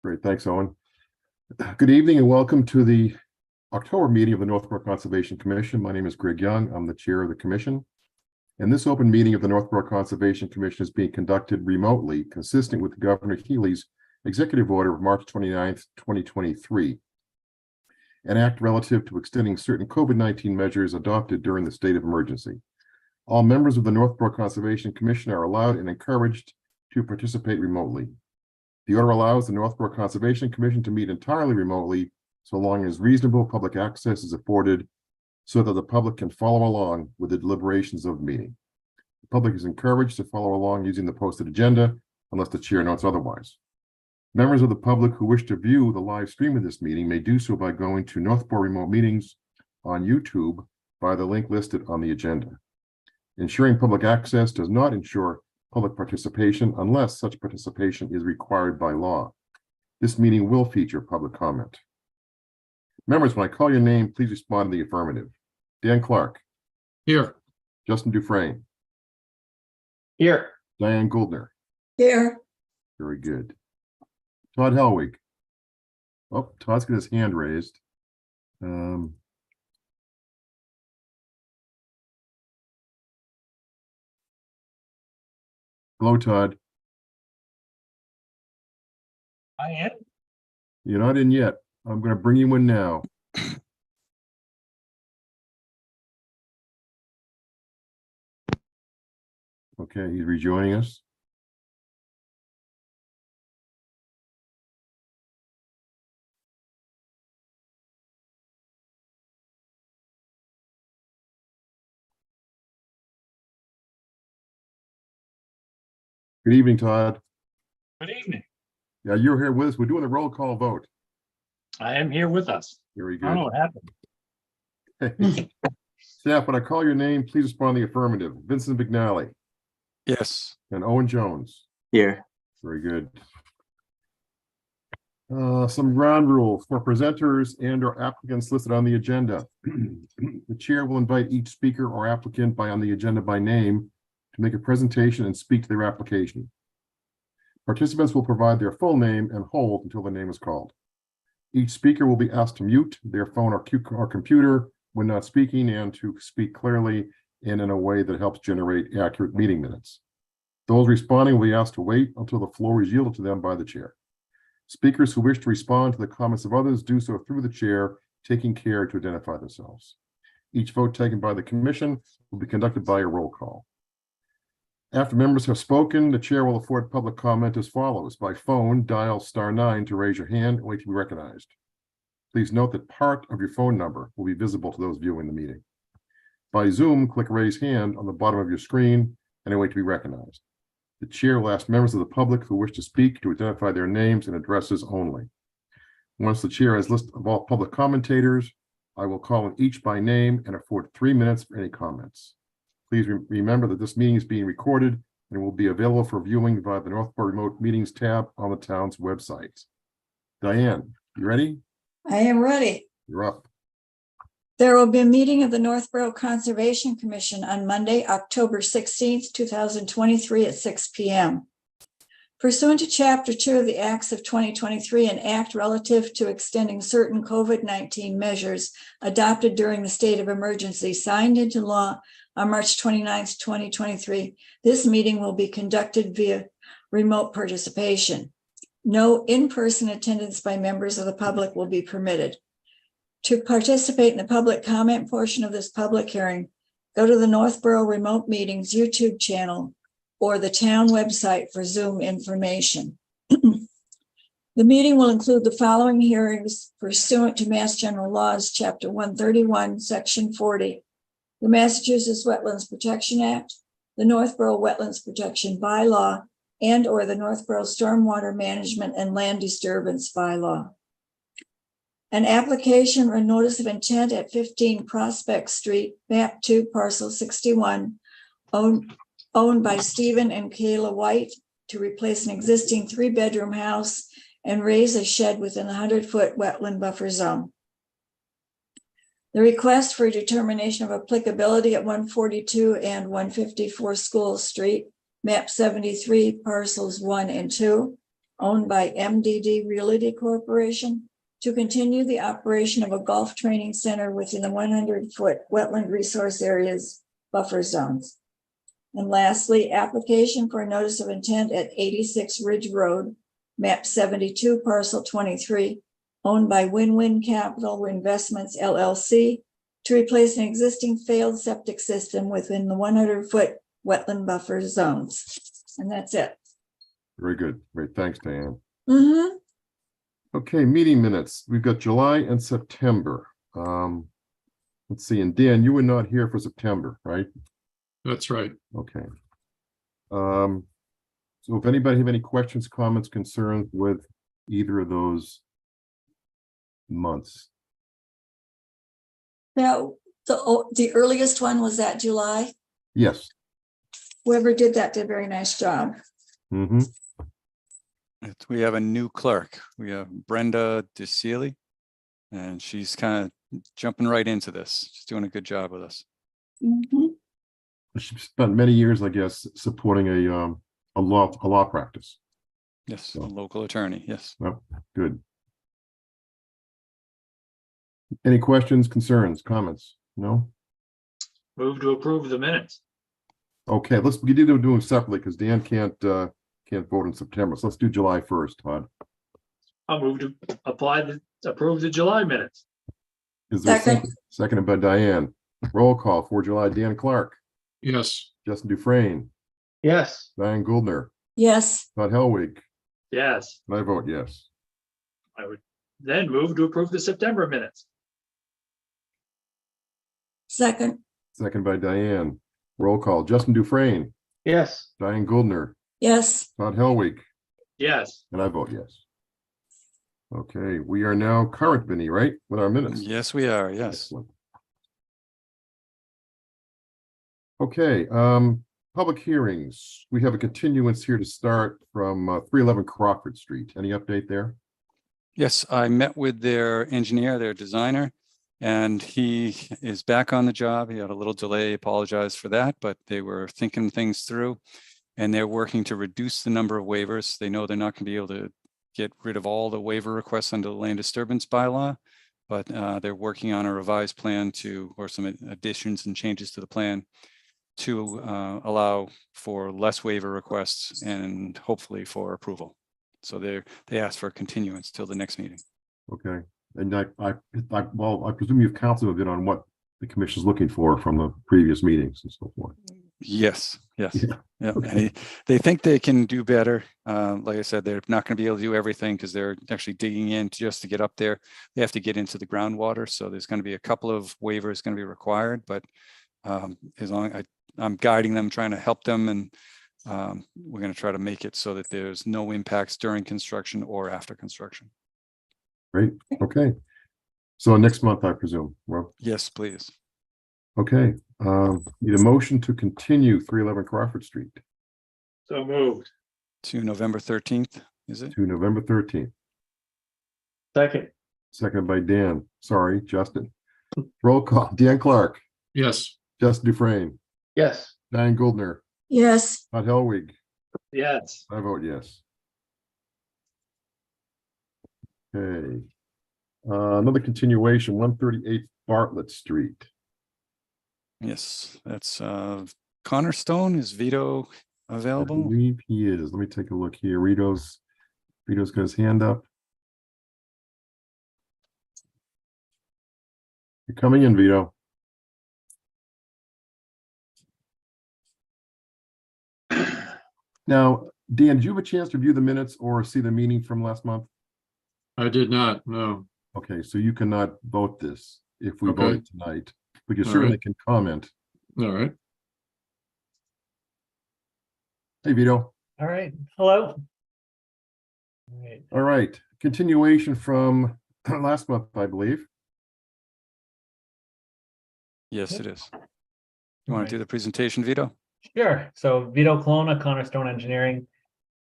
Great, thanks, Owen. Good evening and welcome to the October meeting of the Northborough Conservation Commission. My name is Greg Young. I'm the chair of the commission. And this open meeting of the Northborough Conservation Commission is being conducted remotely, consistent with Governor Healy's executive order of March 29th, 2023, an act relative to extending certain COVID-19 measures adopted during the state of emergency. All members of the Northborough Conservation Commission are allowed and encouraged to participate remotely. The order allows the Northborough Conservation Commission to meet entirely remotely, so long as reasonable public access is afforded so that the public can follow along with the deliberations of the meeting. The public is encouraged to follow along using the posted agenda unless the chair notes otherwise. Members of the public who wish to view the live stream of this meeting may do so by going to Northborough Remote Meetings on YouTube by the link listed on the agenda. Ensuring public access does not ensure public participation unless such participation is required by law. This meeting will feature public comment. Members, when I call your name, please respond in the affirmative. Dan Clark. Here. Justin Dufresne. Here. Diane Gouldner. Here. Very good. Todd Helwig. Oh, Todd's got his hand raised. Hello, Todd. I am. You're not in yet. I'm going to bring you in now. Okay, he's rejoining us. Good evening, Todd. Good evening. Yeah, you're here with us. We're doing the roll call vote. I am here with us. Very I don't know good. what happened. Staff, when I call your name, please respond in the affirmative. Vincent McNally Yes. and Owen Jones. Here. Very good. Some ground rules for presenters and or applicants listed on the agenda. The chair will invite each speaker or applicant on the agenda by name to make a presentation and speak to their application. Participants will provide their full name and hold until the name is called. Each speaker will be asked to mute their phone or computer when not speaking and to speak clearly and in a way that helps generate accurate meeting minutes. Those responding will be asked to wait until the floor is yielded to them by the chair. Speakers who wish to respond to the comments of others do so through the chair, taking care to identify themselves. Each vote taken by the commission will be conducted by a roll call. After members have spoken, the chair will afford public comment as follows. By phone, dial *9 to raise your hand and wait to be recognized. Please note that part of your phone number will be visible to those viewing the meeting. By Zoom, click raise hand on the bottom of your screen and wait to be recognized. The chair will ask members of the public who wish to speak to identify their names and addresses only. Once the chair has a list of all public commentators, I will call on each by name and afford 3 minutes for any comments. Please remember that this meeting is being recorded and will be available for viewing via the Northborough Remote Meetings tab on the town's website. Diane, you ready? I am ready. You're up. There will be a meeting of the Northborough Conservation Commission on Monday, October 16th, 2023 at 6 p.m. Pursuant to Chapter 2 of the Acts of 2023, an act relative to extending certain COVID-19 measures adopted during the state of emergency signed into law on March 29th, 2023, this meeting will be conducted via remote participation. No in-person attendance by members of the public will be permitted. To participate in the public comment portion of this public hearing, go to the Northborough Remote Meetings YouTube channel or the town website for Zoom information. The meeting will include the following hearings pursuant to Mass General Laws, Chapter 131, Section 40, the Massachusetts Wetlands Protection Act, the Northborough Wetlands Protection Bylaw, and or the Northborough Stormwater Management and Land Disturbance Bylaw. An application or notice of intent at 15 Prospect Street, map 2, parcel 61, owned by Stephen and Kayla White, to replace an existing 3-bedroom house and raise a shed within the 100-foot wetland buffer zone. The request for determination of applicability at 142 and 154 School Street, map 73, parcels 1 and 2, owned by MDD Realty Corporation to continue the operation of a golf training center within the 100-foot wetland resource areas buffer zones. And lastly, application for a notice of intent at 86 Ridge Road, map 72, parcel 23, owned by Win-Win Capital Investments LLC, to replace an existing failed septic system within the 100-foot wetland buffer zones. And that's it. Very good. Great. Thanks, Diane. Mm-hmm. Okay, meeting minutes. We've got July and September. Let's see. And Dan, you were not here for September, right? That's right. Okay. So if anybody have any questions, comments, concerns with either of those months? Now, the earliest one was that July. Yes. Whoever did that did a very nice job. Mm-hmm. We have a new clerk. We have Brenda DeCelie, and she's kind of jumping right into this. She's doing a good job with us. Mhm. She spent many years, I guess, supporting a law practice. Yes, So- a local attorney. Yes. Well, good. Any questions, concerns, comments? No? Move to approve the minutes. Okay, we do them separately because Dan can't vote in September. So let's do July 1st, Todd. I'll move to approve the July minutes. Is there a Second. second? Seconded by Diane. Roll call for July. Dan Clark, Yes. Justin Dufresne, Yes. Diane Goldner, Yes, Todd Helwig, Yes. and I vote yes. I would then move to approve the September minutes. second, Second by Diane. Roll call. Justin Dufresne, Yes. Diane Goldner, yes, Todd Helwig, Yes. and I vote yes. Okay, we are now current, Vinnie, right? With our minutes. Yes, we are. Yes. Excellent. Okay, public hearings. We have a continuance here to start from 311 Crawford Street. Any update there? Yes, I met with their engineer, their designer, and he is back on the job. He had a little delay, apologize for that, but they were thinking things through and they're working to reduce the number of waivers. They know they're not going to be able to get rid of all the waiver requests under the land disturbance bylaw, but they're working on a revised plan or some additions and changes to the plan to allow for less waiver requests and hopefully for approval. So they asked for a continuance till the next meeting. Okay, and I presume you've counseled a bit on what the commission is looking for from the previous meetings and so forth. Yes, yes. Yeah, Yeah, okay. and they think they can do better. Like I said, they're not going to be able to do everything because they're actually digging in just to get up there. They have to get into the groundwater. So there's going to be a couple of waivers going to be required, but as long as I'm guiding them, trying to help them, and we're going to try to make it so that there's no impacts during construction or after construction. Great, okay. So next month, I presume. Well, Yes, please. okay, need a motion to continue 311 Crawford Street So moved. To November 13th, is it? to November 13th. Second. Seconded by Dan. Sorry, Justin. Roll call. Dan Clark, Yes. Justin Dufresne, Yes. Diane Goldner, yes, Todd Helwig. Yes. I vote yes. Okay. Another continuation, 138 Bartlett Street. Yes, that's Connor Stone. Is Vito I available? believe he is. Let me take a look here. Vito's got his hand up. You're coming in, Vito. Now, Dan, did you have a chance to view the minutes or see the meeting from last month? I did not, no. Okay, so you cannot vote this if we Okay. vote tonight, but you All certainly right. can comment. All right. Hey, Vito. All right. Hello. All right. All right, continuation from last month, I believe. Yes, Yep. it is. You want Right. to do the presentation, Vito? Sure. So Vito Colonna, Cornerstone Engineering.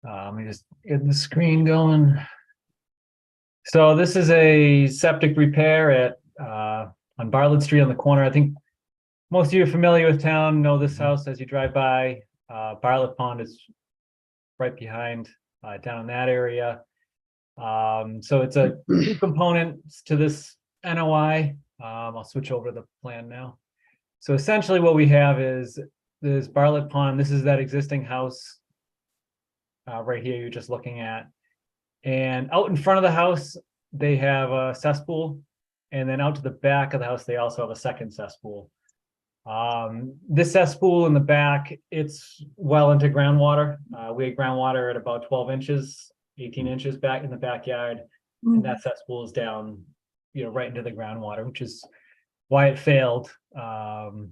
Let me just get the screen going. So this is a septic repair at on Bartlett Street on the corner. I think most of you are familiar with town, know this house as you drive by. Bartlett Pond is right behind down in that area. So it's a two components to this NOI. I'll switch over to the plan now. So essentially what we have is this Bartlett Pond. This is that existing house right here you're just looking at. And out in front of the house, they have a cesspool. And then out to the back of the house, they also have a second cesspool. This cesspool in the back, it's well into groundwater. We had groundwater at about 12 inches, 18 inches back in the backyard. And that cesspool is down, right into the groundwater, which is why it failed. The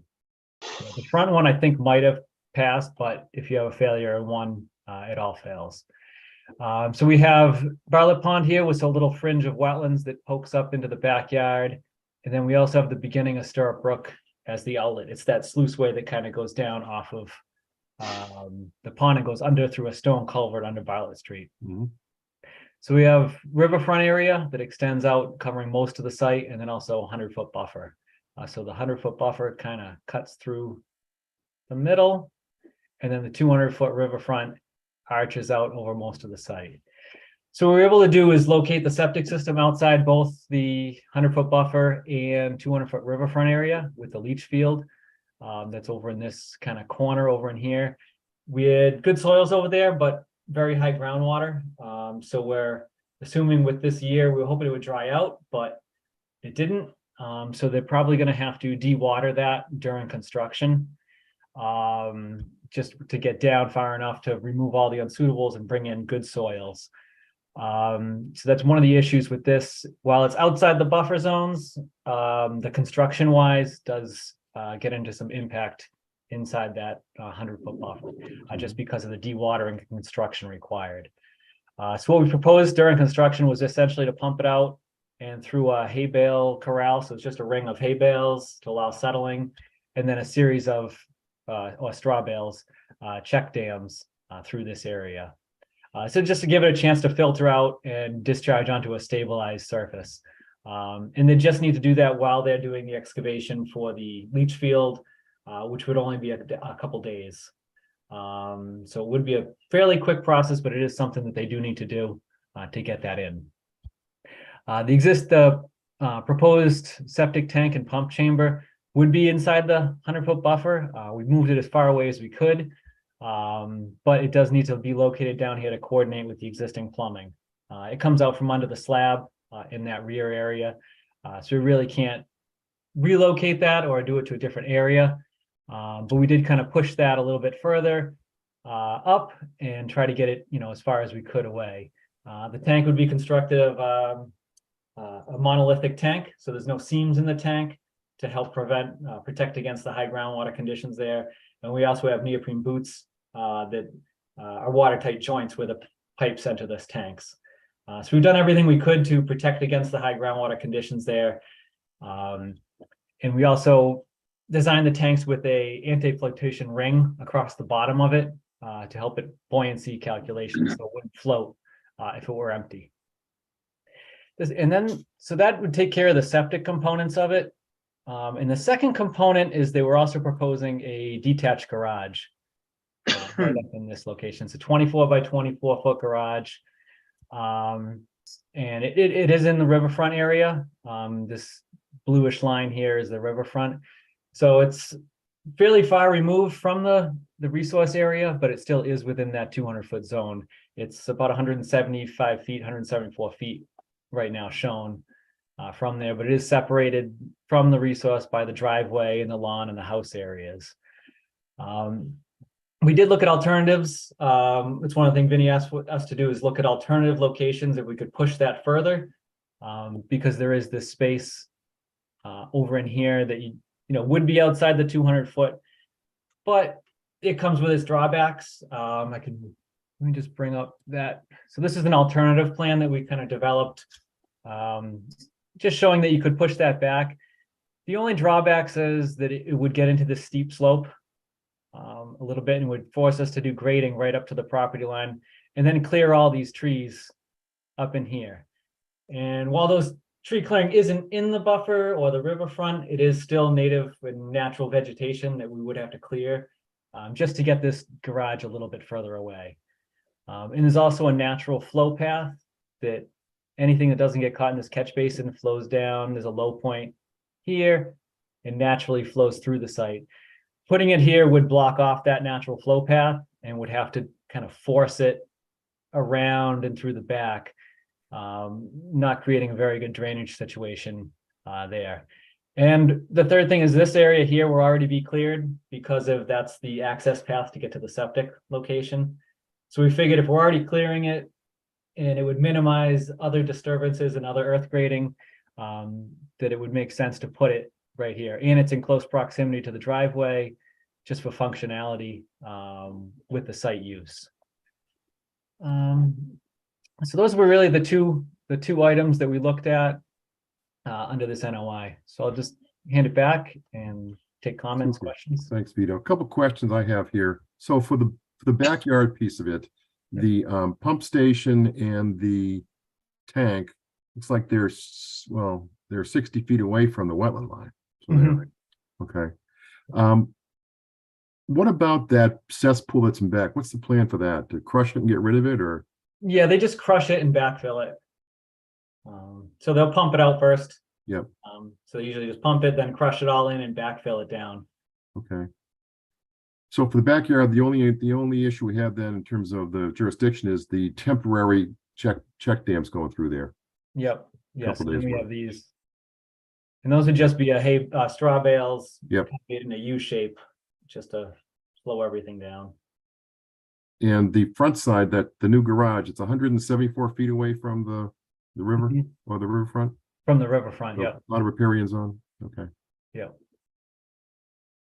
front one, I think, might have passed, but if you have a failure in one, it all fails. So we have Bartlett Pond here with a little fringe of wetlands that pokes up into the backyard. And then we also have the beginning of Stirrup Brook as the outlet. It's that sluiceway that kind of goes down off of the pond and goes under through a stone culvert under Bartlett Street. Mhm. So we have riverfront area that extends out covering most of the site, and then also a 100-foot buffer. So the 100-foot buffer kind of cuts through the middle, and then the 200-foot riverfront arches out over most of the site. So what we're able to do is locate the septic system outside both the 100-foot buffer and 200-foot riverfront area with the leach field. That's over in this kind of corner over in here. We had good soils over there, but very high groundwater. So we're assuming with this year, we were hoping it would dry out, but it didn't. So they're probably going to have to de-water that during construction, just to get down far enough to remove all the unsuitables and bring in good soils. So that's one of the issues with this. While it's outside the buffer zones, the construction wise does get into some impact inside that 100-foot buffer, just because of the dewatering construction required. So what we proposed during construction was essentially to pump it out and through a hay bale corral. So it's just a ring of hay bales to allow settling, and then a series of or straw bales, check dams through this area. So just to give it a chance to filter out and discharge onto a stabilized surface. And they just need to do that while they're doing the excavation for the leach field, which would only be a couple days. So it would be a fairly quick process, but it is something that they do need to do to get that in. The proposed septic tank and pump chamber would be inside the 100-foot buffer. We moved it as far away as we could, but it does need to be located down here to coordinate with the existing plumbing. It comes out from under the slab in that rear area. So we really can't relocate that or do it to a different area. But we did kind of push that a little bit further up and try to get it, as far as we could away. The tank would be constructed of a monolithic tank, so there's no seams in the tank to help protect against the high groundwater conditions there. And we also have neoprene boots that are watertight joints where the pipes enter this tanks. So we've done everything we could to protect against the high groundwater conditions there. And we also designed the tanks with a anti-flotation ring across the bottom of it to help it buoyancy calculations, so it wouldn't float if it were empty. So that would take care of the septic components of it. And the second component is they were also proposing a detached garage right up in this location. It's a 24 by 24 foot garage. And it is in the riverfront area. This bluish line here is the riverfront. So it's fairly far removed from the resource area, but it still is within that 200-foot zone. It's about 175 feet, 174 feet right now shown from there, but it is separated from the resource by the driveway and the lawn and the house areas. We did look at alternatives. It's one of the things Vinny asked us to do, is look at alternative locations if we could push that further, because there is this space over in here that would be outside the 200-foot, but it comes with its drawbacks. Let me just bring up that. So this is an alternative plan that we kind of developed, just showing that you could push that back. The only drawback is that it would get into this steep slope a little bit and would force us to do grading right up to the property line and then clear all these trees up in here. And while those tree clearing isn't in the buffer or the riverfront, it is still native and natural vegetation that we would have to clear just to get this garage a little bit further away. And there's also a natural flow path that anything that doesn't get caught in this catch basin flows down. There's a low point here and naturally flows through the site. Putting it here would block off that natural flow path and would have to kind of force it around and through the back, not creating a very good drainage situation there. And the third thing is this area here will already be cleared because of that's the access path to get to the septic location. So we figured if we're already clearing it and it would minimize other disturbances and other earth grading, that it would make sense to put it right here. And it's in close proximity to the driveway, just for functionality with the site use. So those were really the two items that we looked at under this NOI. So I'll just hand it back and take comments, Super. questions. Thanks, Vito. A couple questions I have here. So for the backyard piece of it, the pump station and the tank, looks like they're 60 feet away from the wetland line. So they're- Okay. What about that cesspool that's in back? What's the plan for that? To crush it and get rid of it, or? Yeah, they just crush it and backfill it. So they'll pump it out first. Yep. So they usually just pump it, then crush it all in and backfill it down. Okay. So for the backyard, the only issue we have then in terms of the jurisdiction is the temporary check dams going through there. Yep. Yes. Couple And days we worth. have these. And those would just be straw bales. Yep. Made in a U shape, just to slow everything down. And the front side, that the new garage, it's 174 feet away from the river Mhm. or the riverfront. From the riverfront, So yeah. A lot of riparian zone. Okay. Yeah.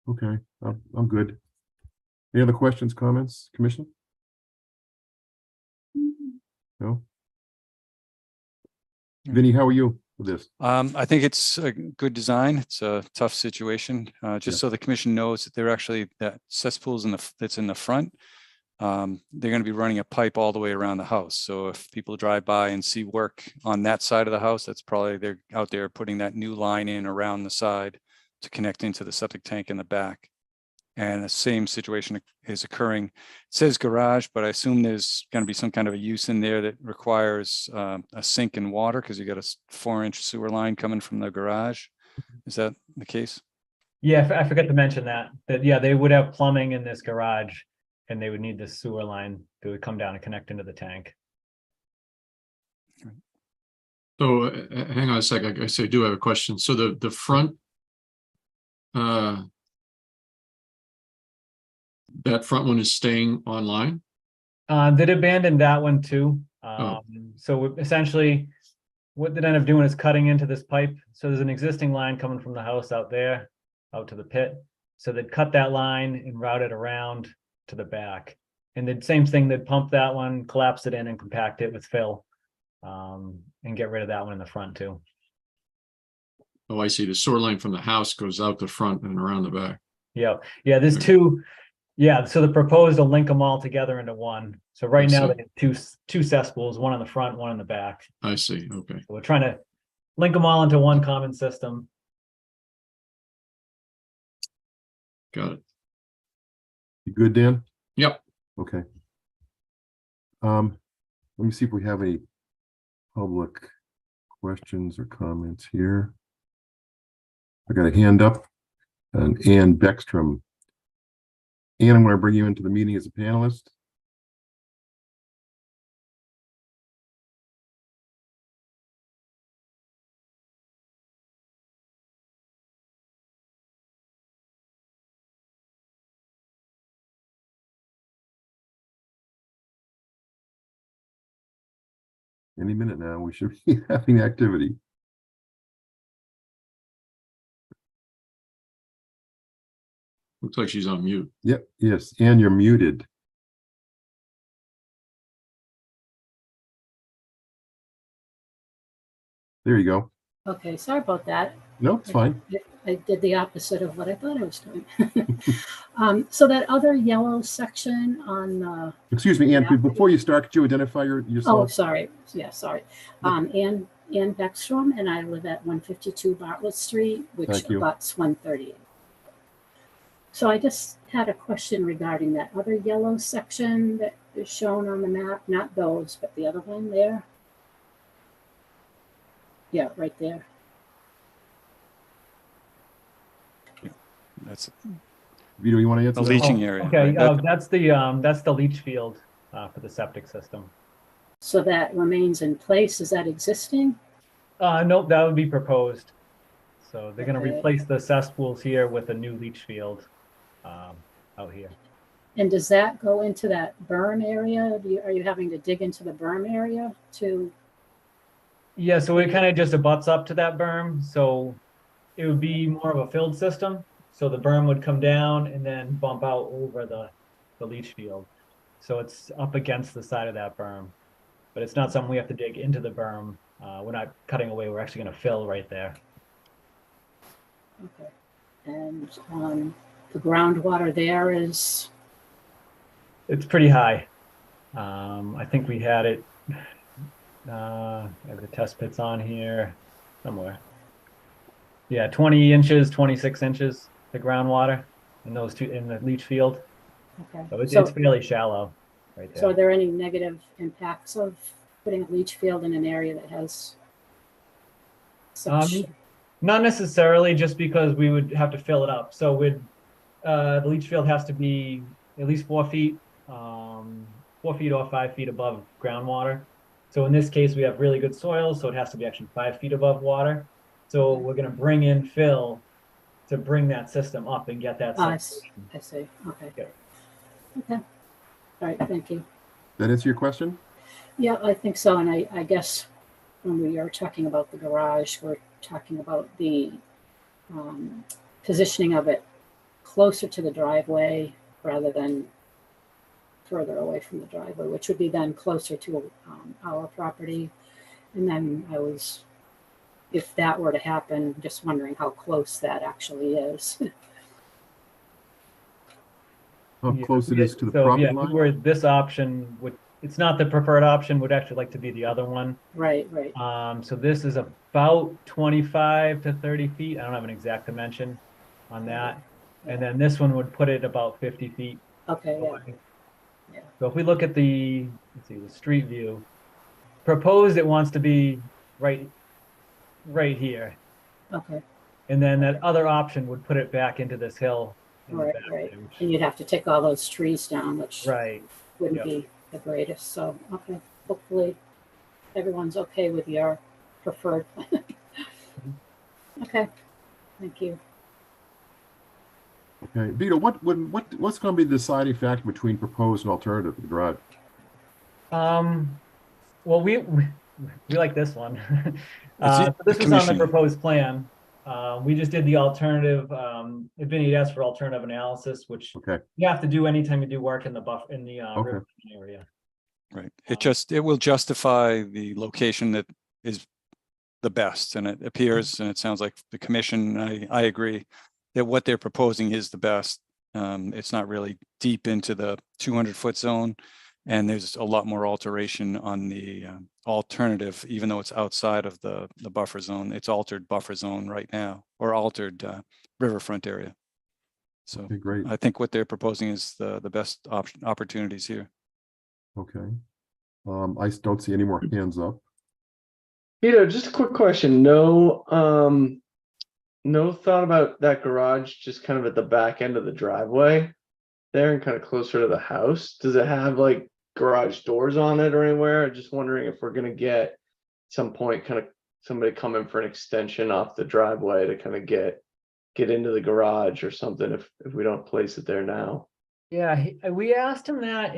Okay, I'm good. Any other questions, comments, Commissioner? No? Vinny, how are you with this? I think it's a good design. It's a tough situation. Just so the commission knows that they're actually, that cesspools that's in the front. They're going to be running a pipe all the way around the house. So if people drive by and see work on that side of the house, that's probably they're out there putting that new line in around the side to connect into the septic tank in the back. And the same situation is occurring. It says garage, but I assume there's going to be some kind of a use in there that requires a sink and water because you got a 4-inch sewer line coming from the garage. Is that the case? Yeah, I forgot to mention that yeah, they would have plumbing in this garage and they would need this sewer line that would come down and connect into the tank. So hang on a second. I guess I do have a question. So the front, that front one is staying online? They'd abandoned that one too. Oh. So essentially what they'd end up doing is cutting into this pipe. So there's an existing line coming from the house out there, out to the pit. So they'd cut that line and route it around to the back. And the same thing, they'd pump that one, collapse it in and compact it with fill, and get rid of that one in the front too. Oh, I see. The sewer line from the house goes out the front and around the back. Yeah, there's two. Yeah, so the proposed will link them all together into one. So right I now see. they have two cesspools, one on the front, one on the back. I see. Okay. So we're trying to link them all into one common system. Got it. You good, Dan? Yep. Okay. Let me see if we have any public questions or comments here. I got a hand up, and Ann Beckstrom. Ann, I'm going to bring you into the meeting as a panelist. Any minute now, we should be having activity. Looks like she's on mute. Yep, yes, and you're muted. There you go. Okay, sorry about that. No, it's fine. I did the opposite of what I thought I was doing. So that other yellow section on, Excuse me, Ann, Yeah. before you start, could you identify oh, yourself? sorry. Yeah, sorry. Ann Beckstrom, and I live at 152 Bartlett Street, which Thank you. abuts 138. So I just had a question regarding that other yellow section that is shown on the map, not those, but the other one there. Yeah, right there. That's Vito, you want to answer the that? leaching area. Okay, right? that's the leach field for the septic system. So that remains in place. Is that existing? Nope, that would be proposed. So they're gonna Okay. replace the cesspools here with a new leach field out here. And does that go into that berm area? Are you having to dig into the berm area to? Yeah, so it kind of just abuts up to that berm, so it would be more of a filled system. So the berm would come down and then bump out over the leach field. So it's up against the side of that berm. But it's not something we have to dig into the berm. We're not cutting away, we're actually gonna fill right there. Okay. And the groundwater there is, It's pretty high. I think we had it, I have the test pits on here somewhere. Yeah, 20 inches, 26 inches, the groundwater in those two, in the leach field. okay. So it's, So- it's fairly shallow right So are there. there any negative impacts of putting a leach field in an area that has such? Not necessarily, just because we would have to fill it up. So the leach field has to be at least 4 feet, 4 feet or 5 feet above groundwater. So in this case, we have really good soil, so it has to be actually 5 feet above water. So we're gonna bring in fill to bring that system up and get that. I separation. see. Okay. Yeah. Okay. All right. Thank you. That answer your question? Yeah, I think so. And I guess when we are talking about the garage, we're talking about the positioning of it closer to the driveway rather than further away from the driveway, which would be then closer to our property. And then if that were to happen, just wondering how close that actually is. How Yeah, close it is to the so, property yeah, line? where this option would, it's not the preferred option, would actually like to be the other one. Right. So this is about 25 to 30 feet. I don't have an exact dimension on that. And then this one would put it about 50 feet Okay. Yeah. away. Yeah. So if we look at the, let's see, the street view, proposed it wants to be right here. Okay. And then that other option would put it back into this hill. in the Right. back Right. there, which- And you'd have to take all those trees down, which Right. wouldn't Yep. be the greatest. So, okay, hopefully everyone's okay with your preferred plan. Okay, thank you. Okay, Vito, what's going to be the deciding factor between proposed and alternative for the garage? Well, we like this one. It's So this was on the commissioning. proposed plan. We just did the alternative, Vinny asked for alternative analysis, which Okay, you have to do anytime you do work in the Okay. river area. Right. It will justify the location that is the best, and it appears, and it sounds like the commission, I agree that what they're proposing is the best. It's not really deep into the 200-foot zone, and there's a lot more alteration on the alternative, even though it's outside of the buffer zone. It's altered buffer zone right now, or altered riverfront area. So okay, great. I think what they're proposing is the best opportunities here. Okay. I don't see any more hands up. Peter, just a quick question. No thought about that garage just kind of at the back end of the driveway there and kind of closer to the house. Does it have like garage doors on it or anywhere? I'm just wondering if we're gonna get at some point kind of somebody come in for an extension off the driveway to kind of get into the garage or something if we don't place it there now. Yeah, we asked him that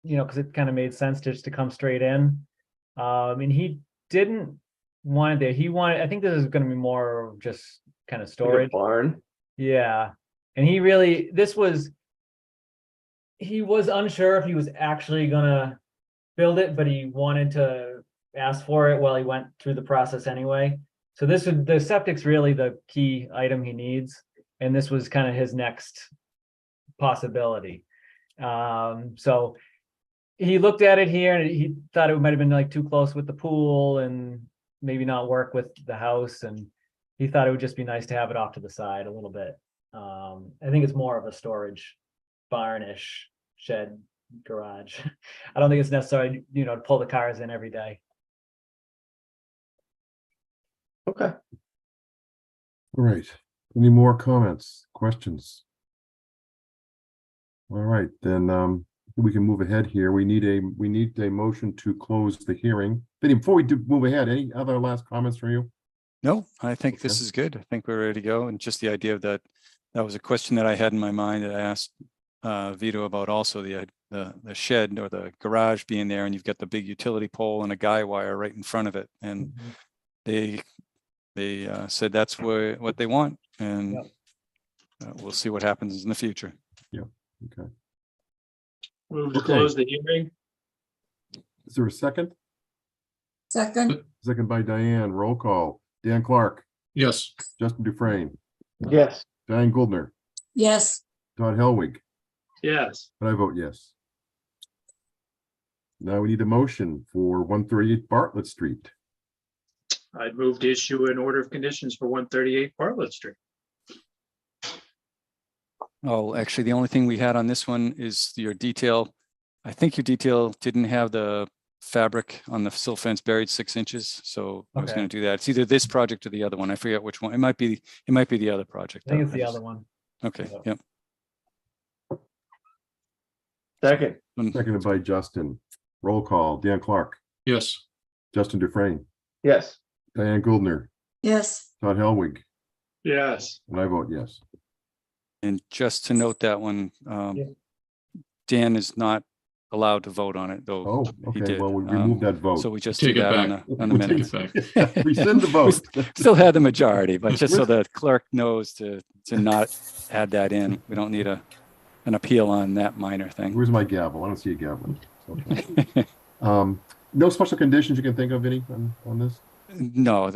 because it kind of made sense just to come straight in. And he didn't want it there. He wanted, I think this is going to be more of just kind of Like a storage. barn. Yeah. And he was unsure if he was actually gonna build it, but he wanted to ask for it while he went through the process anyway. So the septic's really the key item he needs, and this was kind of his next possibility. So he looked at it here and he thought it might have been like too close with the pool and maybe not work with the house, and he thought it would just be nice to have it off to the side a little bit. I think it's more of a storage barnish shed garage. I don't think it's necessary, to pull the cars in every day. Okay. All right. Any more comments, questions? All right, then we can move ahead here. We need a motion to close the hearing. Vinny, before we do move ahead, any other last comments from you? No, I think this Okay. is good. I think we're ready to go. And just the idea of that was a question that I had in my mind that I asked Vito about also the shed or the garage being there, and you've got the big utility pole and a guy wire right in front of it. And they said that's what they want, and Yep. we'll see what happens in the future. Okay. Move to Okay. close the hearing. Is there a second? Second, Second by Diane. Roll call. Dan Clark, Yes, Justin Dufresne, Yes. Diane Goldner, yes, Todd Helwig, Yes, and I vote yes. Now we need a motion for 138 Bartlett Street. I'd move to issue an order of conditions for 138 Bartlett Street. Oh, actually, the only thing we had on this one is your detail. I think your detail didn't have the fabric on the sill fence buried 6 inches. So I was Okay. going to do that. It's either this project or the other one. I forget which one. It might be the other project. I think though. it's the just- other one. Okay, Yeah. yep. Second. Seconded by Justin. Roll call. Dan Clark, yes, Justin Dufresne, Yes. Diane Goldner, yes, Todd Helwig, Yes, and I vote yes. And just to note that one, Yeah. Dan is not allowed to vote on it, though. Oh, he okay. did. Well, we remove that vote. So we just Take do it that on back. the We'll minutes. take it back. Rescind the vote. Still had the majority, but just so the clerk knows to not add that in. We don't need an appeal on that minor thing. Where's my gavel? I don't see a gavel. Okay. No special conditions you can think of, Vinny, on this? No,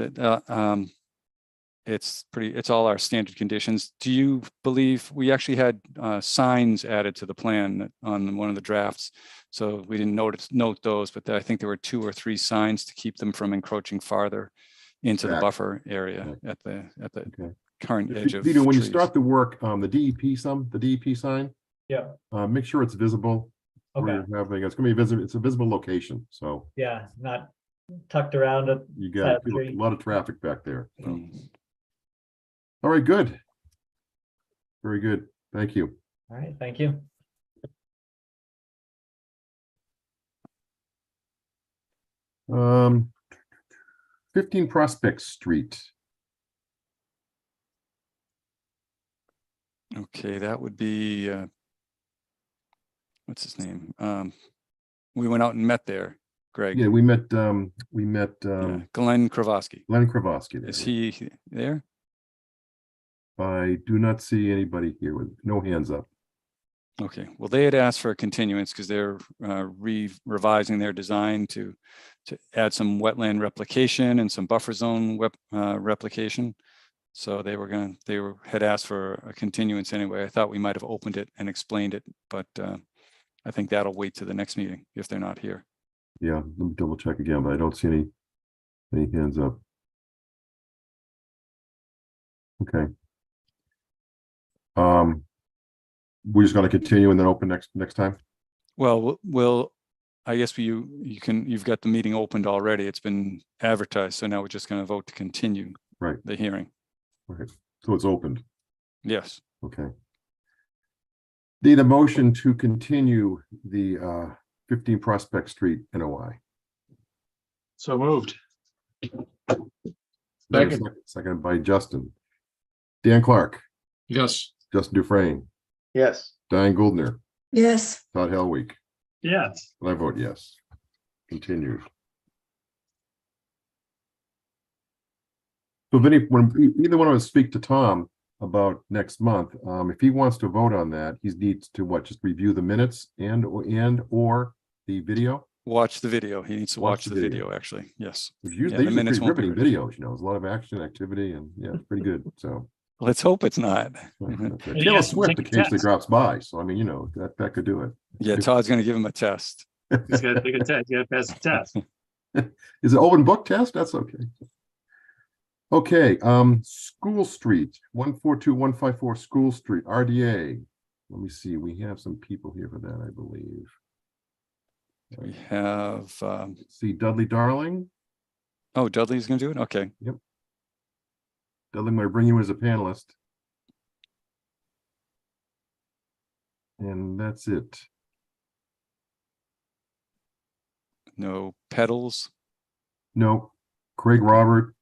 it's all our standard conditions. Do you believe we actually had signs added to the plan on one of the drafts? So we didn't note those, but I think there were 2 or 3 signs to keep them from encroaching farther into the Correct. buffer area Right. at the Okay. current edge of Vito, when you trees. start the work, the DEP sign, Yeah. make sure it's visible. where Okay. you're having- It's gonna be visible, it's a visible location, so Yeah. Not tucked around it. you Side got of the a tree. lot of traffic back there. so. Mm. All right, good. Very good. Thank you. All right. Thank you. Um, 15 Prospect Street. Okay, that would be, what's his name? We went out and met there, Greg. Yeah, we met Yeah, Glenn Kravosky. Len Kravosky. Is he there? I do not see anybody here with no hands up. Okay, well, they had asked for a continuance because they're revising their design to add some wetland replication and some buffer zone replication. So they had asked for a continuance anyway. I thought we might have opened it and explained it, but I think that'll wait to the next meeting if they're not here. Yeah, let me double check again, but I don't see any hands up. Okay. We're just gonna continue and then open next time? Well, I guess you've got the meeting opened already. It's been advertised, so now we're just going to vote to continue Right. the hearing. Okay, so it's opened. Yes. Okay. Need a motion to continue the 15 Prospect Street NOI. so moved. Second by Justin. Dan Clark, yes, Justin Dufresne, Yes. Diane Goldner, yes, Todd Helwig, Yes, and I vote yes. Continued. So Vinny, when either one of us speak to Tom about next month, if he wants to vote on that, he needs to just review the minutes or the video? Watch the video. He needs to Watch watch the the video. video, actually. Yes. They the usually minutes pretty won't be riveting videos, there's a lot of action, activity, and yeah, it's pretty good, so. Let's hope it's not. that's it. He Taylor has to Swift take a occasionally test. drops by, so I mean, that could do it. Yeah, Todd's going to give him a test. he's got to take a test, he's got to pass the test. Is it open book test? That's okay. Okay, School Street, 142154 School Street, RDA. Let me see, we have some people here for that, I believe. We have, See Dudley Darling. oh, Dudley's gonna do it? Okay. Dudley, I'm going to bring you as a panelist. And that's it. No pedals. No, Craig Robert,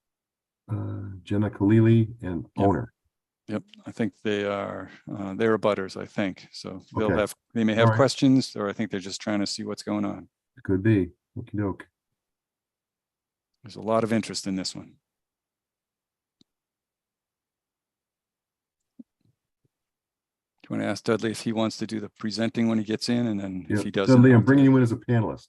Jenna Khalili, and Yep. owner. Yep, I think they're abutters, I think. So they'll Okay. they may have All right. questions, or I think they're just trying to see what's going on. Could be. Okey-doke. There's a lot of interest in this one. Do you want to ask Dudley if he wants to do the presenting when he gets in, and then Yeah, if he doesn't? Dudley, I'm I'll bringing do it. you in as a panelist.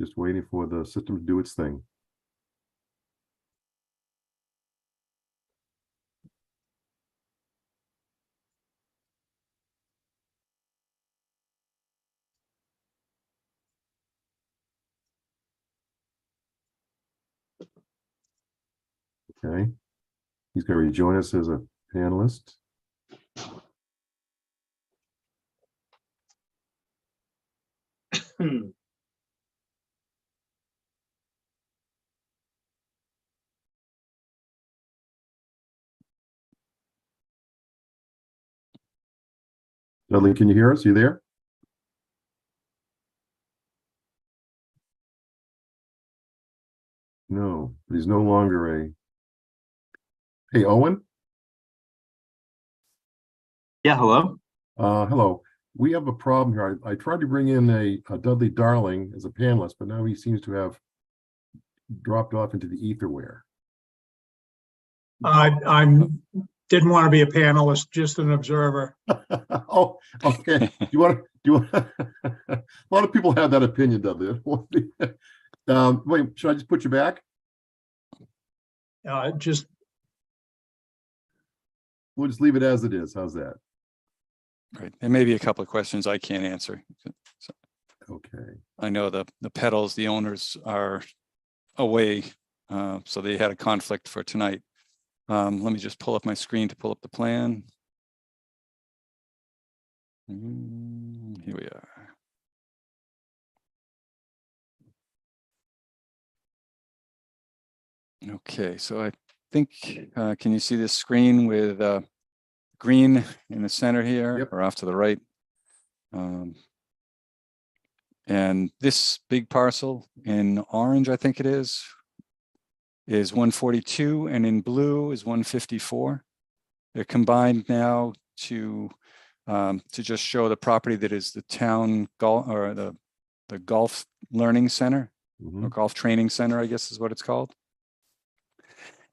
Just waiting for the system to do its thing. Okay. He's going to rejoin us as a panelist. Hmm. Dudley, can you hear us? You there? No, he's no longer a. Hey, Owen? Yeah, hello. Hello. We have a problem here. I tried to bring in a Dudley Darling as a panelist, but now he seems to have dropped off into the etherware. Didn't want to be a panelist, just an observer. Oh, okay. A lot of people have that opinion, Dudley. Wait, should I just put you back? Just We'll just leave it as it is. How's that? Right. There may be a couple of questions I can't answer. So Okay. I know the pedals, the owners are away, so they had a conflict for tonight. Let me just pull up my screen to pull up the plan. Here we are. Okay, so I think, can you see this screen with green in the center here? Yep. Or off to the right? And this big parcel in orange, I think it is 142, and in blue is 154. They're combined now to just show the property that is the town golf, or the golf learning center, Mhm. or golf training center, I guess is what it's called.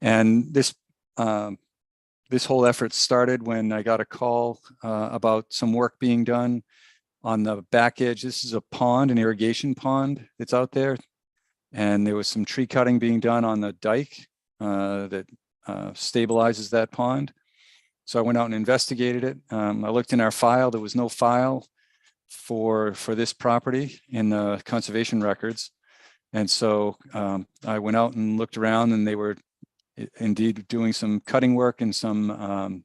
And this whole effort started when I got a call about some work being done on the back edge. This is a pond, an irrigation pond that's out there. And there was some tree cutting being done on the dike that stabilizes that pond. So I went out and investigated it. I looked in our file. There was no file for this property in the conservation records. And so I went out and looked around, and they were indeed doing some cutting work and some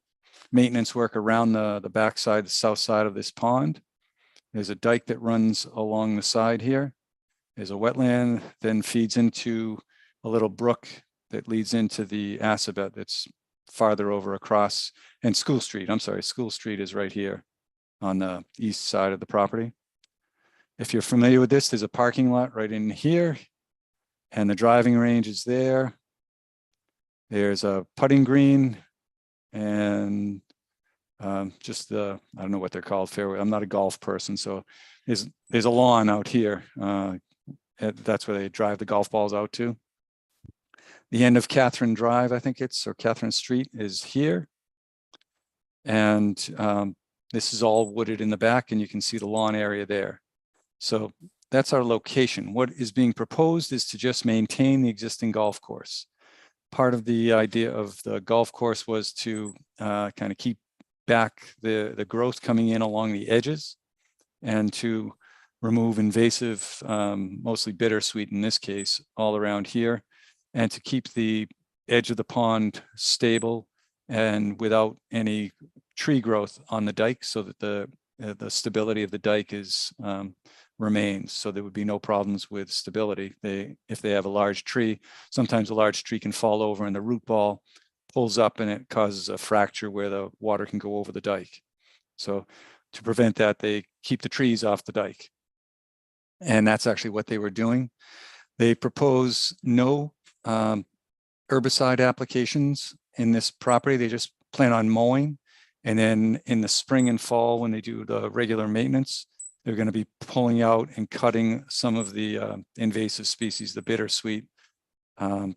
maintenance work around the backside, the south side of this pond. There's a dike that runs along the side here. There's a wetland, then feeds into a little brook that leads into the Assabet that's farther over across, and School Street, I'm sorry, School Street is right here on the east side of the property. If you're familiar with this, there's a parking lot right in here, and the driving range is there. There's a putting green, and just I don't know what they're called, fairway. I'm not a golf person, so there's a lawn out here. That's where they drive the golf balls out to. The end of Catherine Drive, I think or Catherine Street, is here. And this is all wooded in the back, and you can see the lawn area there. So that's our location. What is being proposed is to just maintain the existing golf course. Part of the idea of the golf course was to kind of keep back the growth coming in along the edges. and to remove invasive, mostly bittersweet in this case, all around here, and to keep the edge of the pond stable and without any tree growth on the dike, so that the stability of the dike is remains. So there would be no problems with stability. If they have a large tree, sometimes a large tree can fall over and the root ball pulls up and it causes a fracture where the water can go over the dike. So to prevent that, they keep the trees off the dike. And that's actually what they were doing. They propose no herbicide applications in this property. They just plan on mowing. And then in the spring and fall, when they do the regular maintenance, they're going to be pulling out and cutting some of the invasive species, the bittersweet. And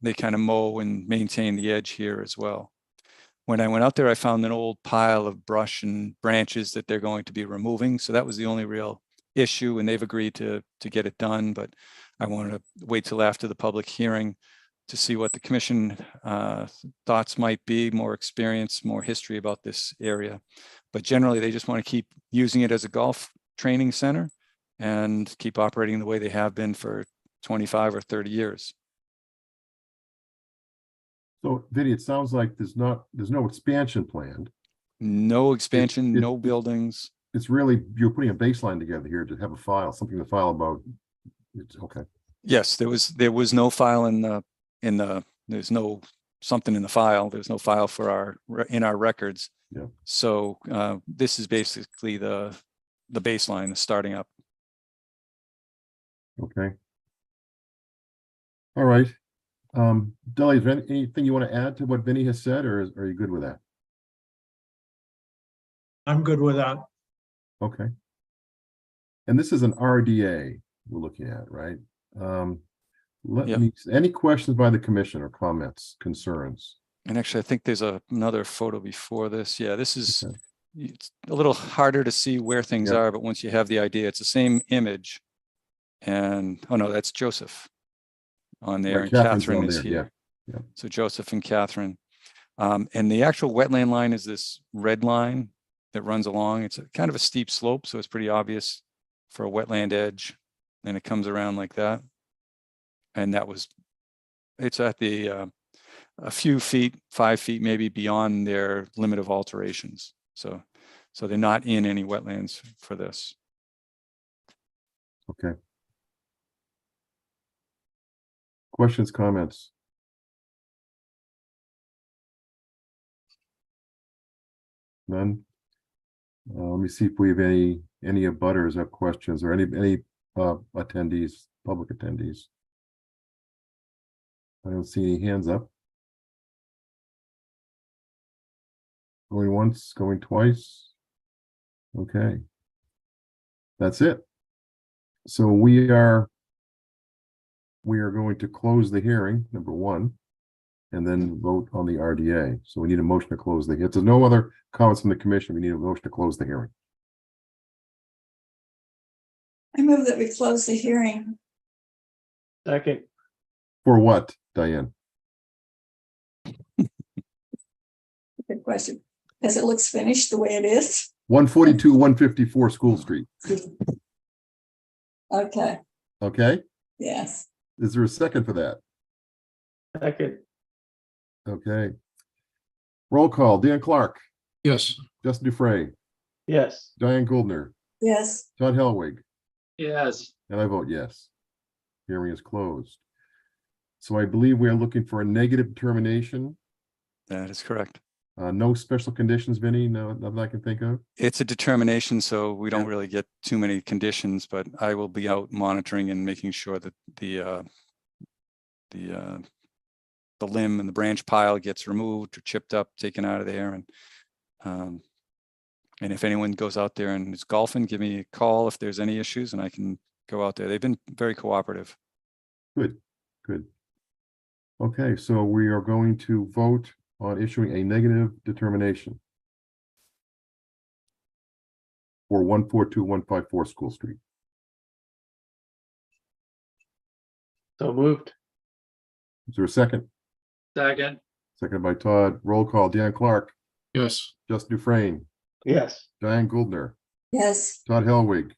they kind of mow and maintain the edge here as well. When I went out there, I found an old pile of brush and branches that they're going to be removing. So that was the only real issue, and they've agreed to get it done. But I wanted to wait till after the public hearing to see what the commission thoughts might be, more experience, more history about this area. But generally, they just want to keep using it as a golf training center and keep operating the way they have been for 25 or 30 years. So Vinny, it sounds like there's no expansion planned. No expansion, it- no buildings. It's really, you're putting a baseline together here to have a file, something to file about. It's okay. Yes, there was no file there's no something in the file. There's no file for in our records. Yeah. So this is basically the baseline, the starting up. Okay. All right. Deli, is there anything you want to add to what Vinny has said, or are you good with that? I'm good with that. Okay. And this is an RDA we're looking at, right? Yeah. Any questions by the commission or comments, concerns? And actually, I think there's another photo before this. Yeah, this is Okay. it's a little harder to see where things Yeah. are, but once you have the idea, it's the same image. And oh no, that's Joseph on there, Right, and Catherine's Catherine on is there, here. yeah. So Joseph and Catherine. And the actual wetland line is this red line that runs along. It's kind of a steep slope, so it's pretty obvious for a wetland edge. And it comes around like that. And it's at the a few feet, 5 feet maybe beyond their limit of alterations. So they're not in any wetlands for this. Okay. Questions, comments? None? Let me see if we have any abutters have questions or any attendees, public attendees. I don't see any hands up. Going once, going twice. Okay. That's it. So we are going to close the hearing, number one, and then vote on the RDA. So we need a motion to close the, if there's no other comments from the commission, we need a motion to close the hearing. I move that we close the hearing. Second, For what, Diane? Good question. Because it looks finished the way it is. 142, 154 School Street. Okay, Okay, yes. is there a second for that? second, Okay. Roll call, Dan Clark, Yes. Justin Dufresne, yes. Diane Goldner, Yes, Todd Helwig, Yes, and I vote yes. Hearing is closed. So I believe we are looking for a negative determination. That is correct. No special conditions, Vinny, no, nothing I can think of. It's a determination, so we don't Yeah. really get too many conditions, but I will be out monitoring and making sure that the limb and the branch pile gets removed or chipped up, taken out of there. And if anyone goes out there and is golfing, give me a call if there's any issues and I can go out there. They've been very cooperative. Good, good. Okay, so we are going to vote on issuing a negative determination for 142, 154 School Street. So moved, Is there a second? second, Seconded by Todd. Roll call, Dan Clark, Yes. Justin Dufresne, yes. Diane Goldner, Yes. Todd Helwig,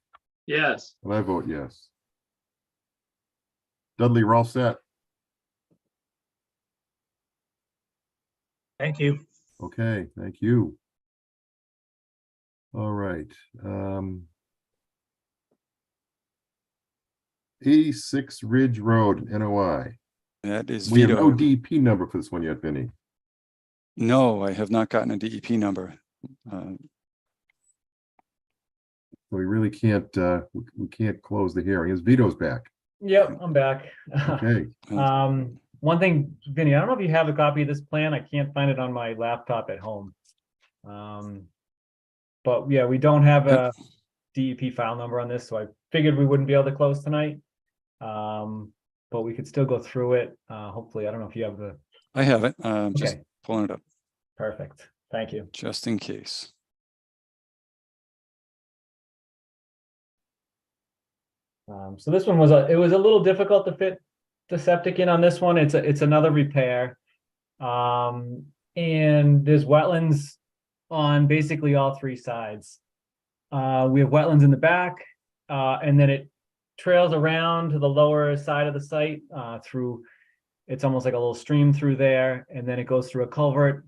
Yes. and I vote yes. Dudley, we're all set. Thank you. Okay, thank you. All right. 86 Ridge Road, NOI. That is We have no Vito. DP number for this one yet, Vinny. No, I have not gotten a DEP number. So we really can't, we can't close the hearing. Is Vito's back? Yep, I'm back. Okay, One thing, Vinny, I don't know if you have a copy of this plan. I can't find it on my laptop at home. But yeah, we don't have a DEP file number on this, so I figured we wouldn't be able to close tonight. But we could still go through it. Hopefully, I don't know if you have the, I have it. Just Okay. pulling it up perfect. Thank you. just in case. So this one was it was a little difficult to fit the septic in on this one. It's another repair. And there's wetlands on basically all three sides. We have wetlands in the back, and then it trails around to the lower side of the site through, it's almost like a little stream through there, and then it goes through a culvert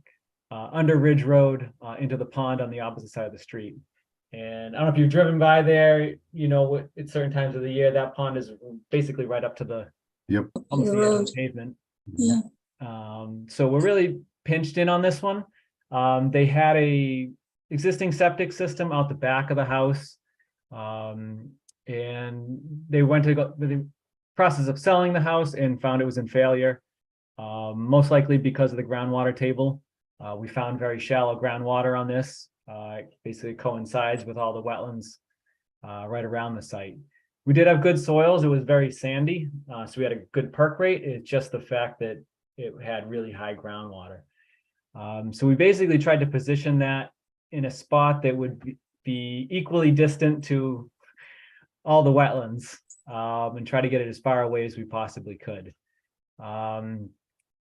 under Ridge Road into the pond on the opposite side of the street. And I don't know if you've driven by there, you know, at certain times of the year, that pond is basically right up to the Yep. almost The the edge of road. the pavement. Yeah. So we're really pinched in on this one. They had a existing septic system out the back of the house. And they went to go the process of selling the house and found it was in failure. Most likely because of the groundwater table. We found very shallow groundwater on this. It basically coincides with all the wetlands right around the site. We did have good soils. It was very sandy, so we had a good perk rate. It's just the fact that it had really high groundwater. So we basically tried to position that in a spot that would be equally distant to all the wetlands, and try to get it as far away as we possibly could. And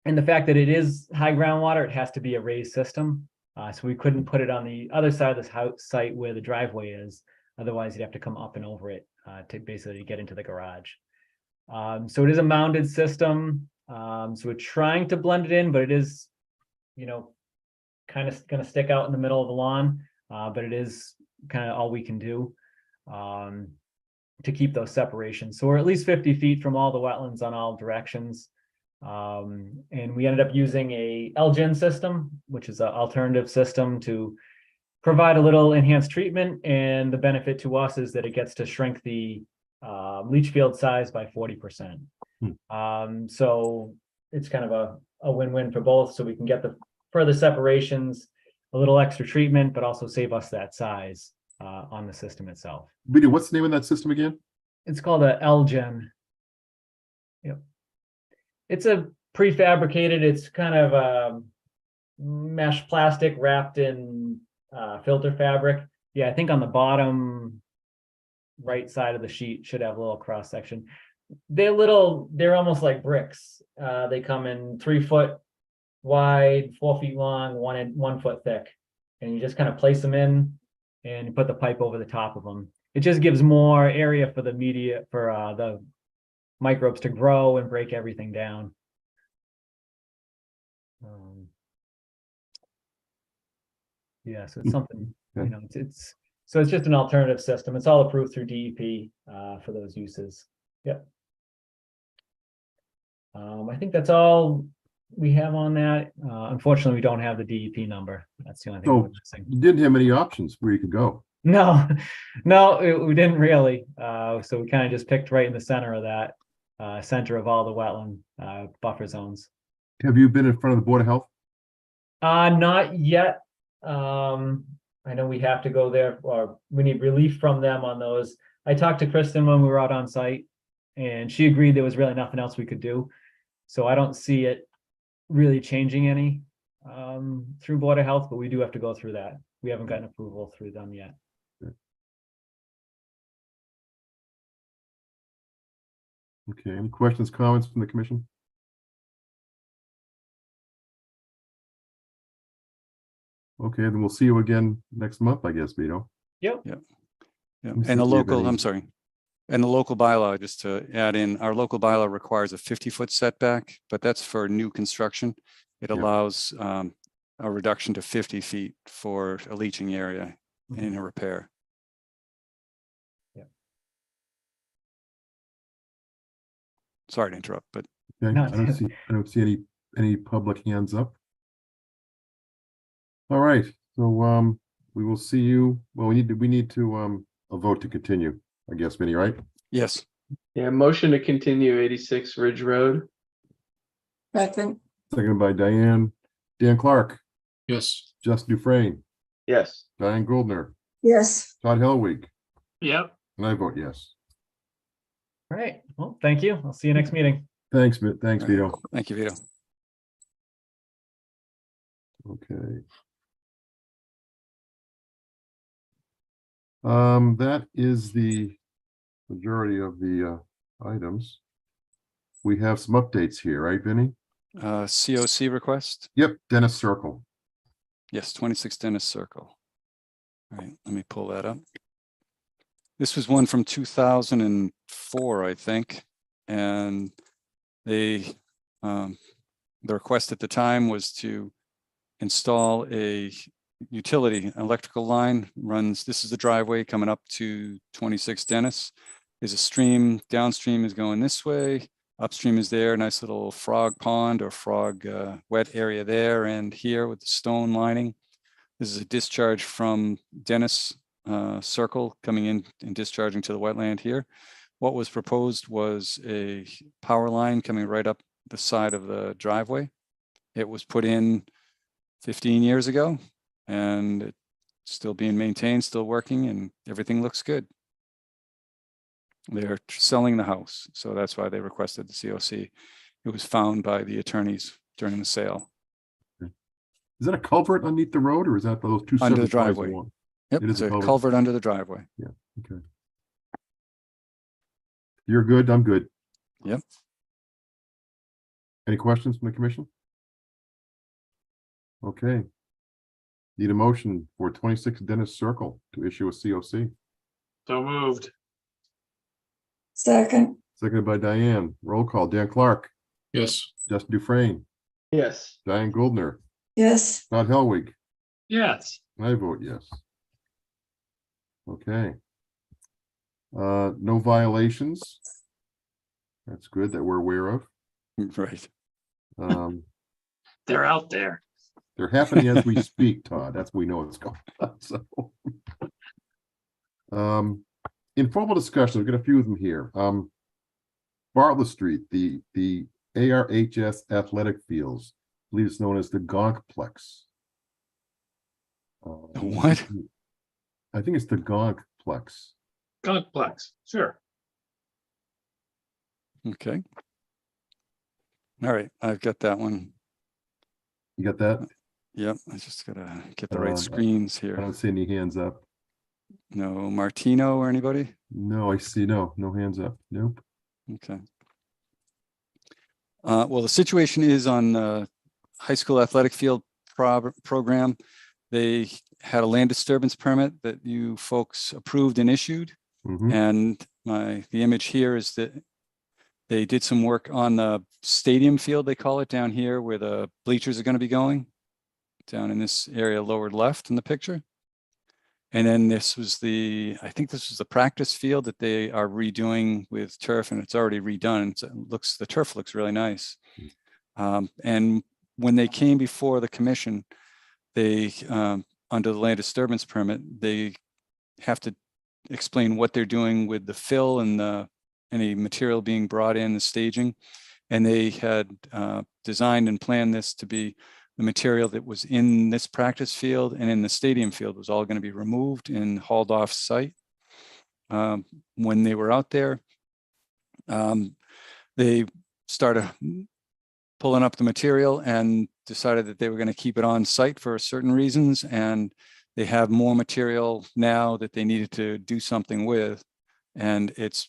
the fact that it is high groundwater, it has to be a raised system. So we couldn't put it on the other side of this house site where the driveway is. Otherwise, you'd have to come up and over it to basically get into the garage. So it is a mounded system. So we're trying to blend it in, but it is, you know, kind of going to stick out in the middle of the lawn. But it is kind of all we can do to keep those separations. So we're at least 50 feet from all the wetlands on all directions. And we ended up using a LGen system, which is an alternative system to provide a little enhanced treatment. And the benefit to us is that it gets to shrink the leach field size by 40%. So it's kind of a win-win for both. So we can get the further separations, a little extra treatment, but also save us that size on the system itself. Vito, what's the name of that system again? It's called a LGen. Yep. It's a prefabricated, it's kind of a mesh plastic wrapped in filter fabric. Yeah, I think on the bottom right side of the sheet should have a little cross section. They're almost like bricks. They come in 3 foot wide, 4 feet long, 1 foot thick. And you just kind of place them in and you put the pipe over the top of them. It just gives more area for the media, for the microbes to grow and break everything down. Yeah, so it's something, you know, it's just an alternative system. It's all approved through DEP for those uses. Yep. I think that's all we have on that. Unfortunately, we don't have the DEP number. That's the only thing we're missing. You didn't have any options where you could go. No, we didn't really. So we kind of just picked right in the center of that, center of all the wetland buffer zones. Have you been in front of the Board of Health? Not yet. I know we have to go there, or we need relief from them on those. I talked to Kristen when we were out on site, and she agreed there was really nothing else we could do. So I don't see it really changing any through Board of Health, but we do have to go through that. We haven't gotten approval through them yet. Okay, any questions, comments from the commission? Okay, then we'll see you again next month, I guess, Vito. Yep. Yep. Yeah, Let me see and the if we have local, any- I'm sorry. And the local bylaw, just to add in, our local bylaw requires a 50-foot setback, but that's for new construction. It Yeah. allows a reduction to 50 feet for a leaching area in a repair. Yeah. Sorry to interrupt, but Okay, No, I don't see any public hands up. All right, so we will see you, well, we need to a vote to continue, I guess, Vinnie, right? yes, Yeah, motion to continue 86 Ridge Road. Second, Seconded by Diane. Dan Clark, Yes, Justin Dufrain, Yes. Diane Goldner, yes. Todd Helwig, Yep. and I vote yes. All right. Well, thank you. I'll see you next meeting. Thanks, thanks, All right. Vito. Thank you, Vito. Okay. That is the majority of the items. We have some updates here, right, Vinnie? COC request? Yep, Dennis Circle. Yes, 26 Dennis Circle. All right, let me pull that up. This was one from 2004, I think. And they, the request at the time was to install a utility electrical line runs, this is the driveway coming up to 26 Dennis. There's a stream, downstream is going this way. Upstream is there, nice little frog pond or frog wet area there and here with the stone lining. This is a discharge from Dennis Circle coming in and discharging to the wetland here. What was proposed was a power line coming right up the side of the driveway. It was put in 15 years ago and it's still being maintained, still working, and everything looks good. They're selling the house, so that's why they requested the COC. It was found by the attorneys during the sale. Is that a culvert underneath the road or is that those two Under the separate drives driveway. along? Yep, It is it's a a culvert. culvert under the driveway. Okay. You're good, I'm good. Yep. Any questions from the commission? Okay. Need a motion for 26 Dennis Circle to issue a COC. So moved. Second, Seconded by Diane. Roll call. Dan Clark, yes, Justin Dufrain, Yes. Diane Goldner, yes. Todd Helwig. Yes. I vote yes. Okay. No violations. That's good that we're aware of. Right. Um, They're out there. they're happening as we speak, Todd. That's we know it's going on. So, informal discussion. We've got a few of them here. Bartlett Street, the ARHS athletic fields, I believe it's known as the Gonkplex. What? I think it's the Gonkplex. Complex. Sure. Okay. All right, I've got that one. You got that? Yep, I just gotta get the right Um, screens I here. don't see any hands up. No Martino or anybody? No, I see no hands up. Nope. Okay. Well, the situation is on the high school athletic field program. They had a land disturbance permit that you folks approved and issued. Mhm. And the image here is that they did some work on the stadium field, they call it, down here where the bleachers are going to be going, down in this area lower left in the picture. And then this was I think this was the practice field that they are redoing with turf, and it's already redone. The turf looks really nice. And when they came before the commission, they, under the land disturbance permit, they have to explain what they're doing with the fill and any material being brought in, the staging. And they had designed and planned this to be the material that was in this practice field and in the stadium field was all going to be removed and hauled off site. When they were out there, they started pulling up the material and decided that they were going to keep it on site for certain reasons. And they have more material now that they needed to do something with. And it's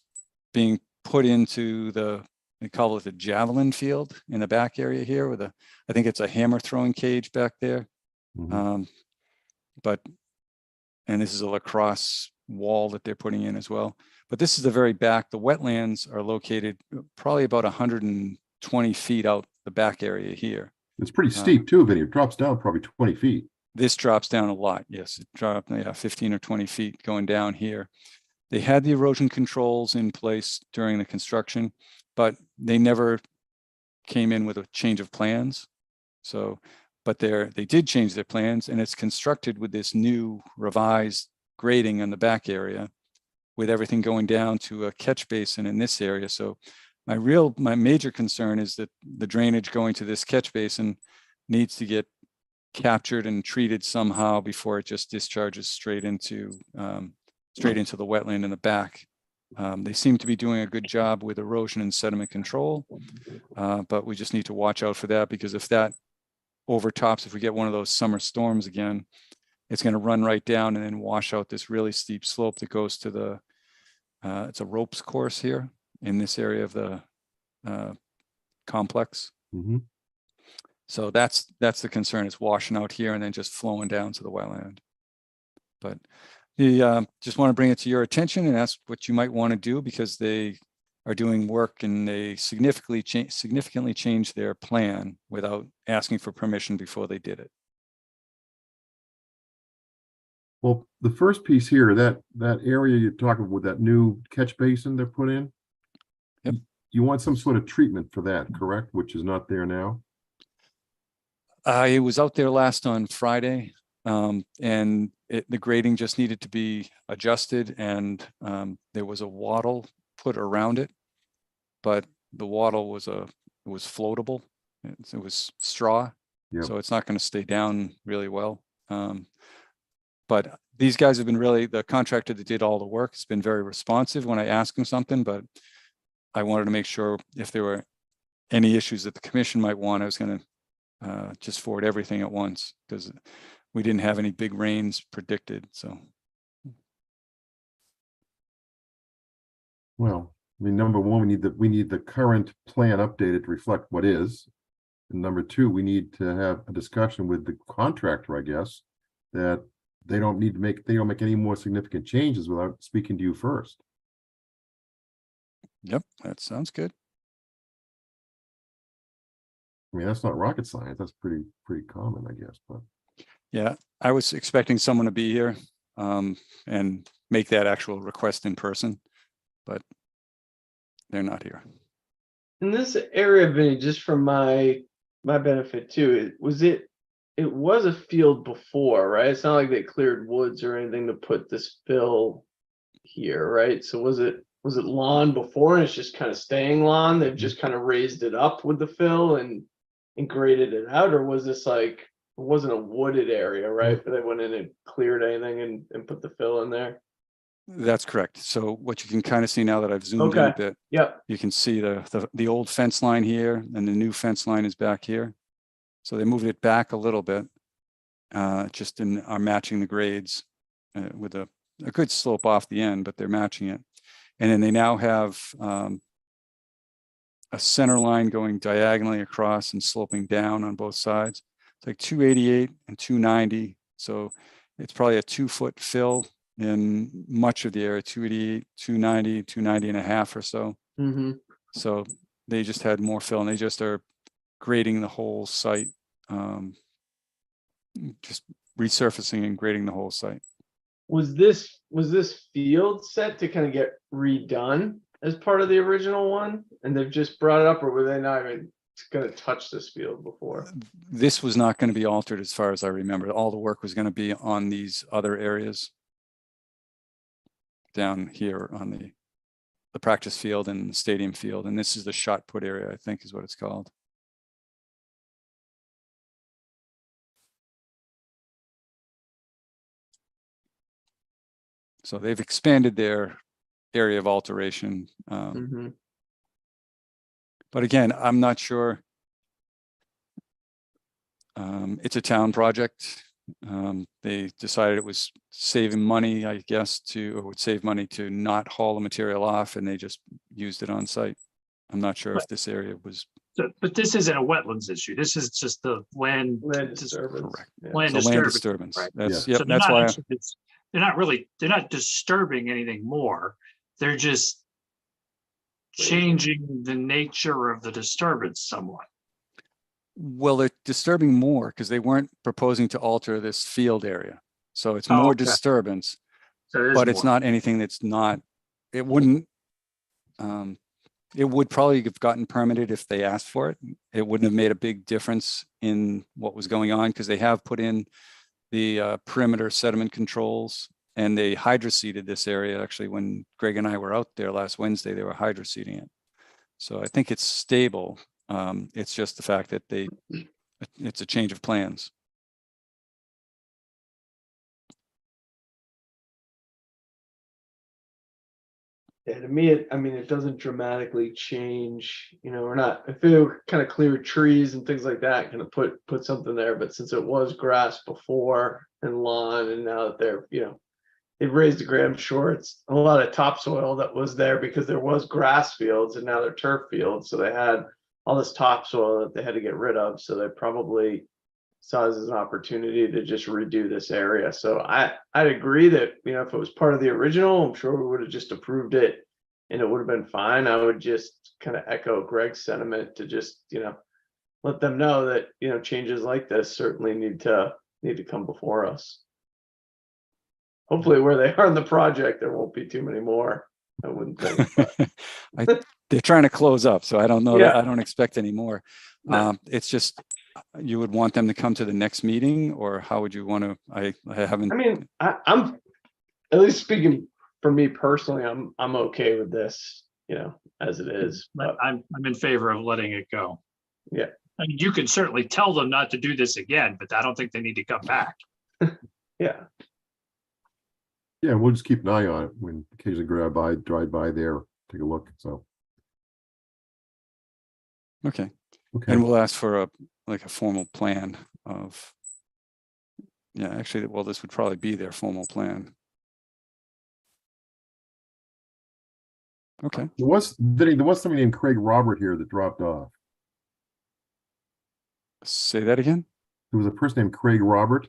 being put into they call it the javelin field in the back area here with I think it's a hammer throwing cage back there. Mhm. And this is a lacrosse wall that they're putting in as well. But this is the very back. The wetlands are located probably about 120 feet out the back area here. It's pretty steep too, Vinny. It drops down probably 20 feet. This drops down a lot. Yes, it dropped 15 or 20 feet going down here. They had the erosion controls in place during the construction, but they never came in with a change of plans. So, but they did change their plans, and it's constructed with this new revised grading on the back area, with everything going down to a catch basin in this area. So my major concern is that the drainage going to this catch basin needs to get captured and treated somehow before it just discharges straight into the wetland in the back. They seem to be doing a good job with erosion and sediment control, but we just need to watch out for that, because if that overtops, if we get one of those summer storms again, it's going to run right down and then wash out this really steep slope that goes to the, it's a ropes course here in this area of the complex. Mhm. So that's the concern, is washing out here and then just flowing down to the wetland. But just want to bring it to your attention, and that's what you might want to do, because they are doing work and they significantly changed their plan without asking for permission before they did it. Well, the first piece here, that area you're talking about, that new catch basin they're put in. Yep. You want some sort of treatment for that, correct? Which is not there now. I was out there last on Friday, and the grading just needed to be adjusted, and there was a wattle put around it, but the wattle was floatable. It was straw, Yep. so it's not going to stay down really well. But these guys have been the contractor that did all the work has been very responsive when I asked him something, but I wanted to make sure if there were any issues that the commission might want, I was going to just forward everything at once, because we didn't have any big rains predicted. So, Well, I mean, number one, we need the current plan updated to reflect what is. And number two, we need to have a discussion with the contractor, I guess, that they don't make any more significant changes without speaking to you first. yep, that sounds good. I mean, that's not rocket science. That's pretty common, I guess, but. Yeah, I was expecting someone to be here and make that actual request in person, but they're not here. In this area, Vinny, just for my benefit too, it was a field before, right? It's not like they cleared woods or anything to put this fill here, right? So was it lawn before and it's just kind of staying lawn? They've just kind of raised it up with the fill and graded it out, or was this like, it wasn't a wooded area, right? But they went in and cleared anything and put the fill in there. That's correct. So what you can kind of see now that I've zoomed in a Okay. bit, Yep. you can see the old fence line here, and the new fence line is back here. So they moved it back a little bit, just are matching the grades with a good slope off the end, but they're matching it. And then they now have a center line going diagonally across and sloping down on both sides. It's like 288 and 290. So it's probably a 2-foot fill in much of the area, 288, 290, 290 and a half or so. Mm-hmm. So they just had more fill, and they just are grading the whole site, just resurfacing and grading the whole site. Was this field set to kind of get redone as part of the original one, and they've just brought it up, or were they not even going to touch this field before? This was not going to be altered as far as I remember. All the work was going to be on these other areas down here on the practice field and the stadium field. And this is the shot put area, I think is what it's called. So they've expanded their area of alteration. Mm-hmm. But again, I'm not sure. It's a town project. They decided it was saving money, I guess, or would save money to not haul the material off, and they just used it on site. I'm not sure if this area was. But this isn't a wetlands issue. This is just the land. Land disturbance. Correct. Yeah. Land So land disturbance. disturbance. Right. That's, Yeah. yep, So they're that's not why. actually- they're not disturbing anything more. They're just changing the nature of the disturbance somewhat. Well, they're disturbing more because they weren't proposing to alter this field area. So it's Oh, more okay. disturbance, So there's but it's more. not anything that's not, it wouldn't, it would probably have gotten permitted if they asked for it. It wouldn't have made a big difference in what was going on because they have put in the perimeter sediment controls and they hydroseeded this area. Actually, when Greg and I were out there last Wednesday, they were hydroseeding it. So I think it's stable. It's just the fact that it's a change of plans. Yeah, to me, it doesn't dramatically change, we're not, if they were kind of clear trees and things like that, kind of put something there, but since it was grass before and lawn, and now that they're, they've raised the gram shorts, a lot of topsoil that was there because there was grass fields and now they're turf fields, so they had all this topsoil that they had to get rid of, so they probably saw it as an opportunity to just redo this area. So I'd agree that, if it was part of the original, I'm sure we would have just approved it and it would have been fine. I would just kind of echo Greg's sentiment to just, let them know that, changes like this certainly need to come before us. Hopefully where they are in the project, there won't be too many more. I wouldn't think. But. They're trying to close up, so I don't know that Yeah. I don't expect any more. No. It's just, you would want them to come to the next meeting, or how would you want to, I haven't. I'm at least speaking for me personally, I'm okay with this, as it is. But I'm in favor of letting it go. Yeah. I mean, you can certainly tell them not to do this again, but I don't think they need to come back. yeah, Yeah, we'll just keep an eye on it when occasionally drive by there, take a look, so, Okay. okay. And we'll ask for a formal plan of, yeah, actually, well, this would probably be their formal plan. Okay. There was somebody named Craig Robert here that dropped off. Say that again. There was a person named Craig Robert.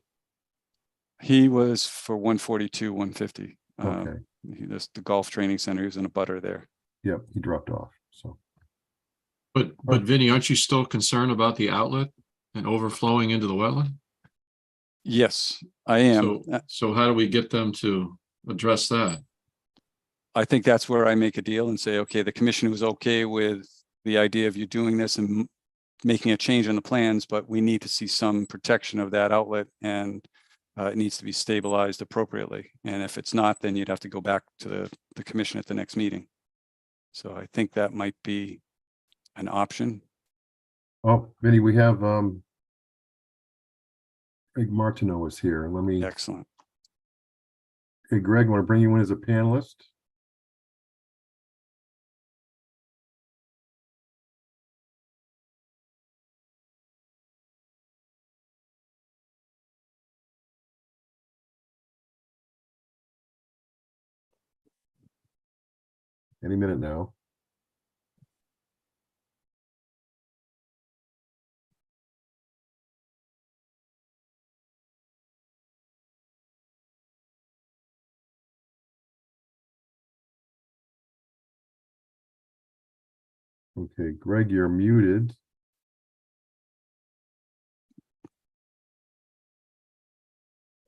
He was for 142, 150. Okay, That's the golf training center. He was in a butter there. yep, he dropped off, so. But Vinny, aren't you still concerned about the outlet and overflowing into the wetland? Yes, I am. So how do we get them to address that? I think that's where I make a deal and say, okay, the commission was okay with the idea of you doing this and making a change in the plans, but we need to see some protection of that outlet, and it needs to be stabilized appropriately. And if it's not, then you'd have to go back to the commission at the next meeting. So I think that might be an option. Oh, Vinny, we have, Greg Martineau is here. Let me, Excellent. hey, Greg, want to bring you in as a panelist? Any minute now. Okay, Greg, you're muted.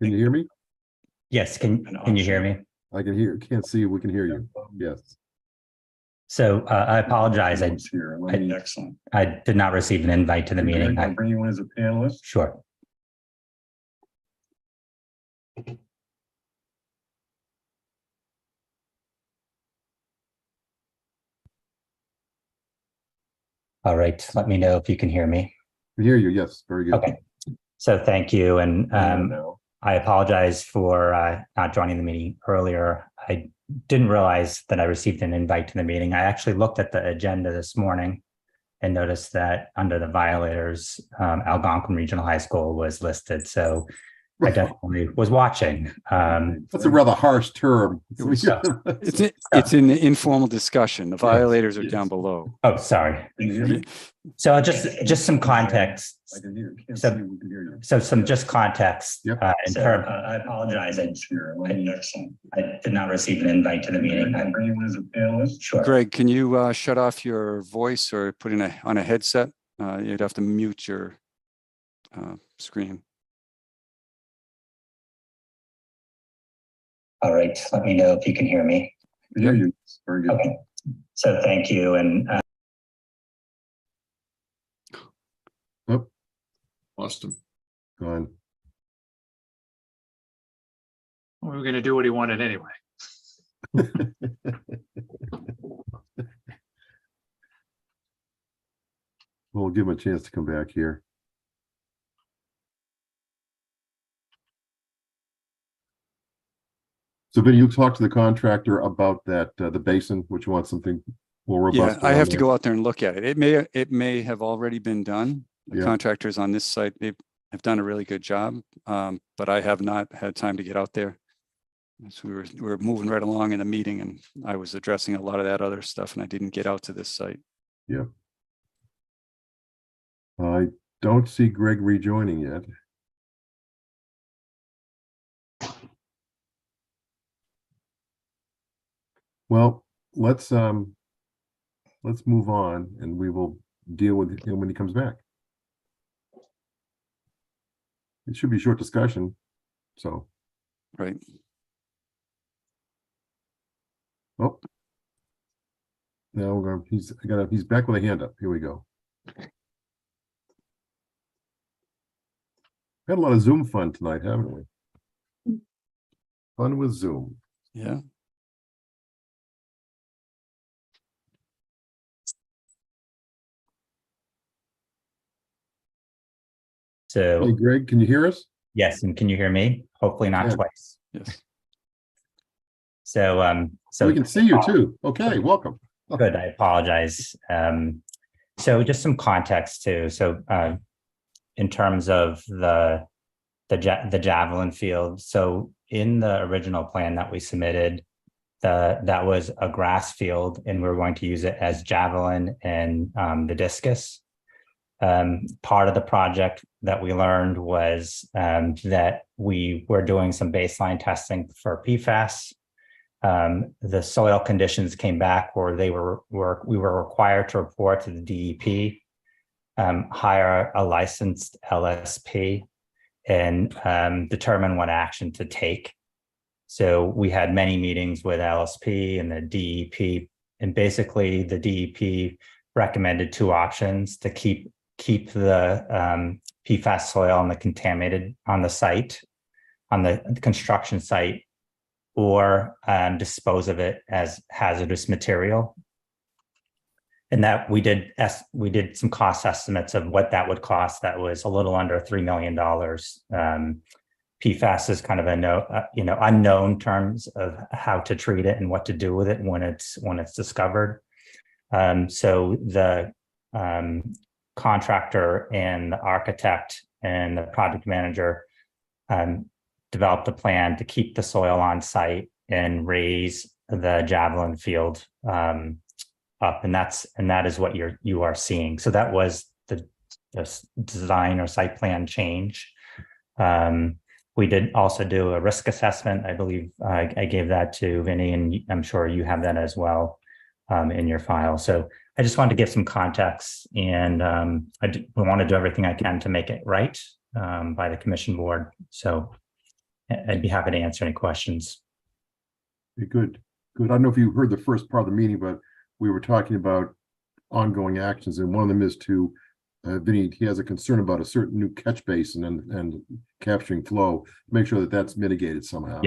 Can you hear me? Yes, can you hear me? I can hear, can't see you. We can hear you. Yes. So I apologize. Here. Excellent. I did not receive an invite to the meeting. Can I bring you in as a panelist? Sure. All right, let me know if you can hear me. We hear you. Yes, very good. Okay. So thank you. And Now. I apologize for not joining the meeting earlier. I didn't realize that I received an invite to the meeting. I actually looked at the agenda this morning and noticed that under the violators, Algonquin Regional High School was listed. So I definitely was watching. That's a rather harsh term. It's in the informal discussion. The violators are down below. Oh, sorry. So just some context. So some just context. Yep. I apologize. I did not receive an invite to the meeting. Sure. Greg, can you shut off your voice or put in on a headset? You'd have to mute your screen. All right. Let me know if you can hear me. Hear you. Very good. Okay. So thank you. And Lost him. Gone. We were going to do what he wanted anyway. We'll give him a chance to come back here. So Vinny, you talked to the contractor about that, the basin, which wants something more robust. Yeah, I have to go out there and look at it. It may have already been done. The Yeah. contractors on this site, they have done a really good job, but I have not had time to get out there. So we were moving right along in the meeting, and I was addressing a lot of that other stuff, and I didn't get out to this site. Yeah. I don't see Greg rejoining yet. Well, let's move on, and we will deal with him when he comes back. It should be a short discussion, so. Right. Oh. Now we're gonna, he's back with a hand up. Here we go. Had a lot of Zoom fun tonight, haven't we? Fun with Zoom. Yeah. so Hey, Greg, can you hear us? yes, and can you hear me? Hopefully not Yeah. twice. Yes. So so We can see you too. Okay, welcome. good. I apologize. So just some context too. So in terms of the Javelin field, so in the original plan that we submitted, that was a grass field, and we we're going to use it as Javelin and the discus. Part of the project that we learned was that we were doing some baseline testing for PFAS. The soil conditions came back where we were required to report to the DEP, hire a licensed LSP, and determine what action to take. So we had many meetings with LSP and the DEP, and basically the DEP recommended two options: to keep the PFAS soil on the contaminated on the site, on the construction site, or dispose of it as hazardous material. And that we did some cost estimates of what that would cost. That was a little under $3 million. PFAS is kind of unknown terms of how to treat it and what to do with it when it's discovered. So the contractor and the architect and the project manager developed a plan to keep the soil on site and raise the Javelin field up, and that is what you are seeing. So that was the design or site plan change. We did also do a risk assessment. I believe I gave that to Vinny, and I'm sure you have that as well in your file. So I just wanted to give some context, and I want to do everything I can to make it right by the commission board. So I'd be happy to answer any questions. Okay, good. I don't know if you heard the first part of the meeting, but we were talking about ongoing actions, and one of them is to Vinny, he has a concern about a certain new catch basin and capturing flow. Make sure that that's mitigated somehow.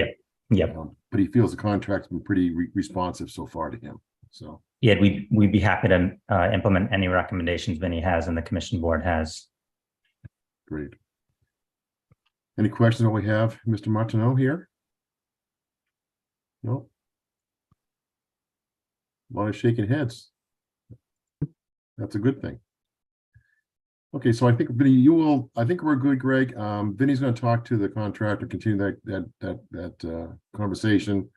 Yep. But he feels the contract's been pretty responsive so far to him. So yeah, we'd be happy to implement any recommendations Vinny has and the commission board has. Great. Any questions that we have, Mr. Martineau here? No. A lot of shaking heads. That's a good thing. Okay, so I think Vinny, I think we're good, Greg. Vinny's gonna talk to the contractor, continue that conversation.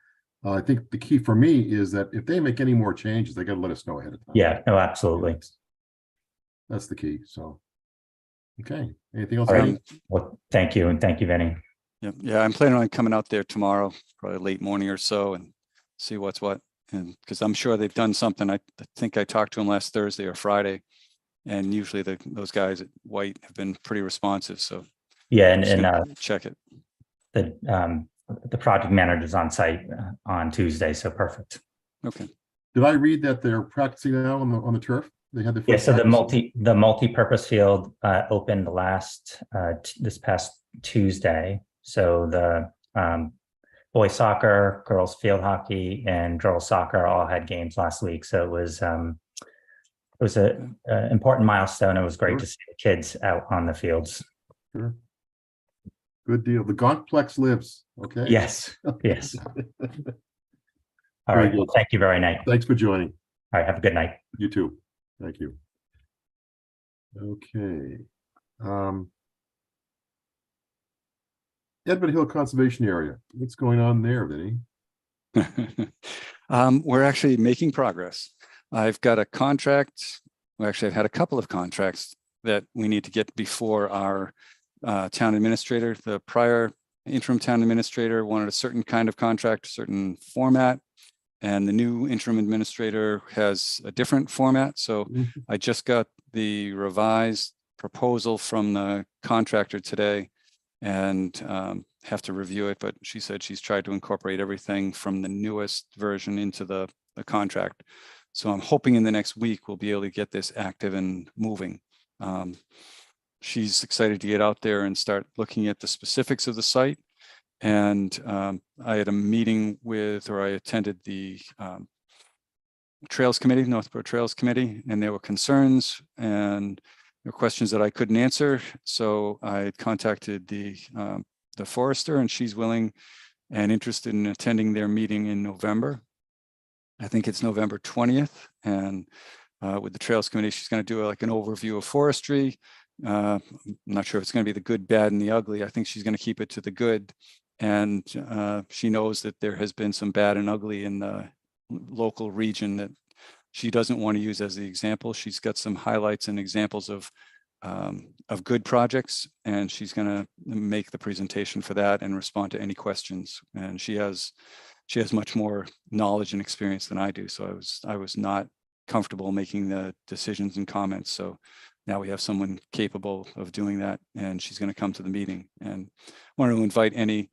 I think the key for me is that if they make any more changes, they gotta let us know ahead of time. Yeah, no, absolutely. That's the key, so. Okay, anything else? All right. Vinny? Well, thank you. And thank you, Vinny. Yeah, I'm planning on coming out there tomorrow, probably late morning or so, and see what's what. And because I'm sure they've done something. I think I talked to them last Thursday or Friday. And usually those guys at White have been pretty responsive, so. Yeah, I'm just and gonna check it. the project manager's on site on Tuesday, so perfect. Okay. Did I read that they're practicing now on the turf? They had the. Yeah, first so the practice? multi-purpose field opened this past Tuesday. So the boys soccer, girls field hockey, and girls soccer all had games last week. So it was a important milestone. It was great Sure. to see the kids out on the fields. Sure. Good deal. The Gauntplex lives, okay? Yes, yes. All Very right. Well, good. thank you very much. Thanks for joining. All right. Have a good night. You too. Thank you. Okay. Edmund Hill Conservation Area. What's going on there, Vinny? We're actually making progress. I've got a contract. Well, actually, I've had a couple of contracts that we need to get before our town administrator. The prior interim town administrator wanted a certain kind of contract, certain format, and the new interim administrator has a different format. So I just got the revised proposal from the contractor today and have to review it, but she said she's tried to incorporate everything from the newest version into the contract. So I'm hoping in the next week we'll be able to get this active and moving. She's excited to get out there and start looking at the specifics of the site. And I had a meeting I attended the Trails Committee, Northborough Trails Committee, and there were concerns and there were questions that I couldn't answer. So I contacted the forester, and she's willing and interested in attending their meeting in November. I think it's November 20th. And with the Trails Committee, she's going to do like an overview of forestry. I'm not sure if it's going to be the good, bad, and the ugly. I think she's going to keep it to the good. And she knows that there has been some bad and ugly in the local region that she doesn't want to use as the example. She's got some highlights and examples of good projects, and she's going to make the presentation for that and respond to any questions. And she has much more knowledge and experience than I do. So I was not comfortable making the decisions and comments. So now we have someone capable of doing that, and she's going to come to the meeting. And I want to invite any,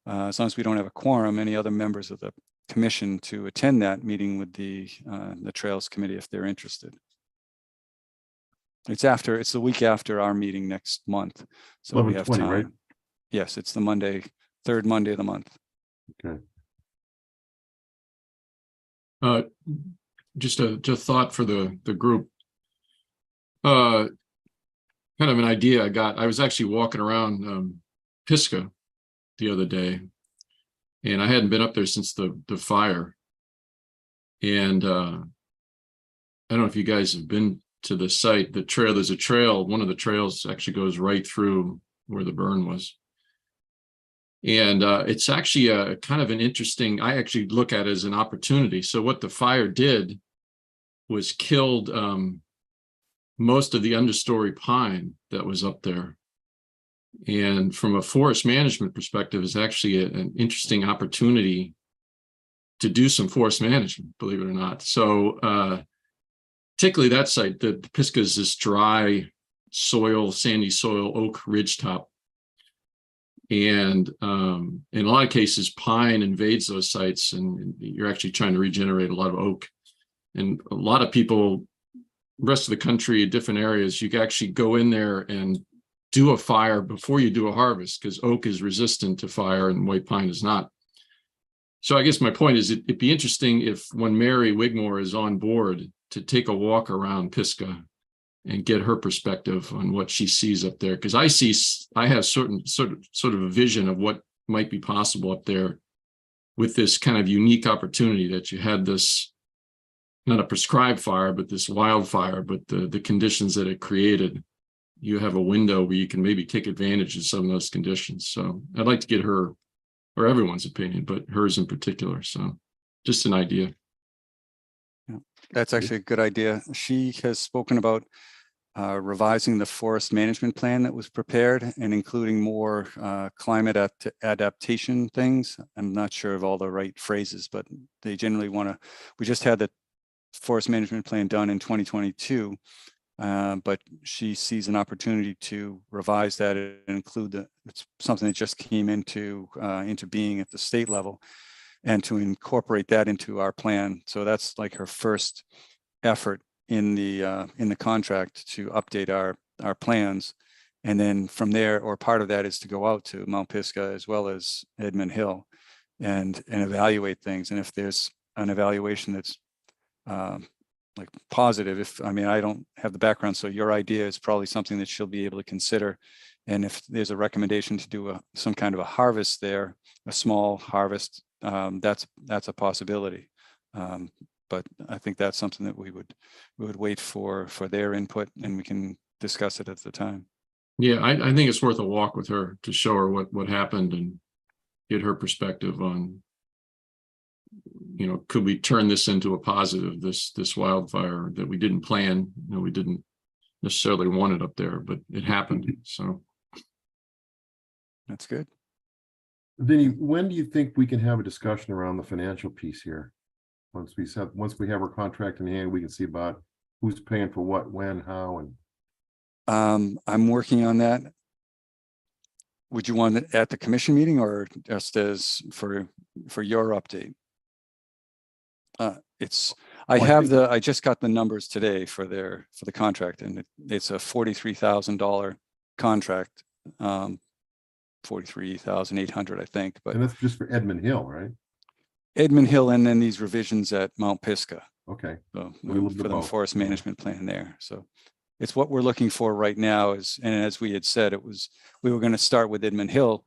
as long as we don't have a quorum, any other members of the commission to attend that meeting with the Trails Committee if they're interested. It's the week after our meeting next month. So we have 11/20, time. right? Yes, it's the third Monday of the month. Okay. Just a thought for the group. Kind of an idea I got. I was actually walking around Pisgah the other day, and I hadn't been up there since the fire. And I don't know if you guys have been to the site. The trail, there's a trail. One of the trails actually goes right through where the burn was. And it's actually a kind of an interesting, I actually look at it as an opportunity. So what the fire did was killed most of the understory pine that was up there. And from a forest management perspective, is actually an interesting opportunity to do some forest management, believe it or not. So particularly that site, the Pisgah is this dry soil, sandy soil, oak ridgetop. And in a lot of cases, pine invades those sites, and you're actually trying to regenerate a lot of oak. And a lot of people, rest of the country, different areas, you can actually go in there and do a fire before you do a harvest, because oak is resistant to fire and white pine is not. So I guess my point is it'd be interesting if when Mary Wigmore is on board to take a walk around Pisgah and get her perspective on what she sees up there. Because I have sort of a vision of what might be possible up there with this kind of unique opportunity that you had this, not a prescribed fire, but this wildfire, but the conditions that it created you have a window where you can maybe take advantage of some of those conditions. So I'd like to get her, or everyone's opinion, but hers in particular. So just an idea. That's actually a good idea. She has spoken about revising the forest management plan that was prepared and including more climate adaptation things. I'm not sure of all the right phrases, but they generally want to, we just had the forest management plan done in 2022, but she sees an opportunity to revise that and include it's something that just came into being at the state level, and to incorporate that into our plan. So that's like her first effort in the contract to update our plans. And then from there, or part of that is to go out to Mount Pisgah as well as Edmund Hill and evaluate things. And if there's an evaluation that's like positive, I mean, I don't have the background, so your idea is probably something that she'll be able to consider. And if there's a recommendation to do some kind of a harvest there, a small harvest, that's a possibility. But I think that's something that we would wait for their input, and we can discuss it at the time. Yeah, I think it's worth a walk with her to show her what happened and get her perspective on, could we turn this into a positive, this wildfire that we didn't plan, we didn't necessarily want it up there, but it happened. So that's good. Vinny, when do you think we can have a discussion around the financial piece here? Once we have our contract in hand, we can see about who's paying for what, when, how, and. I'm working on that. Would you want it at the commission meeting or just as for your update? I just got the numbers today for the contract, and it's a $43,000 contract, 43,800, I think. But And that's just for Edmund Hill, right? Edmund Hill, and then these revisions at Mount Pisgah. Okay. So We looked for at the both. forest management plan there. So it's what we're looking for right now is, and as we had said, we were going to start with Edmund Hill.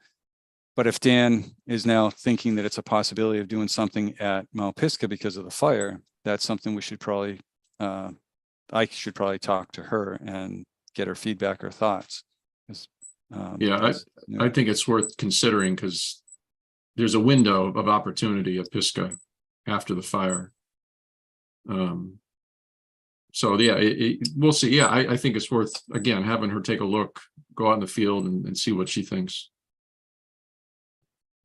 But if Dan is now thinking that it's a possibility of doing something at Mount Pisgah because of the fire, that's something we should probably, I should probably talk to her and get her feedback or thoughts. I think it's worth considering because there's a window of opportunity at Pisgah after the fire. So yeah, we'll see. Yeah, I think it's worth, again, having her take a look, go out in the field and see what she thinks.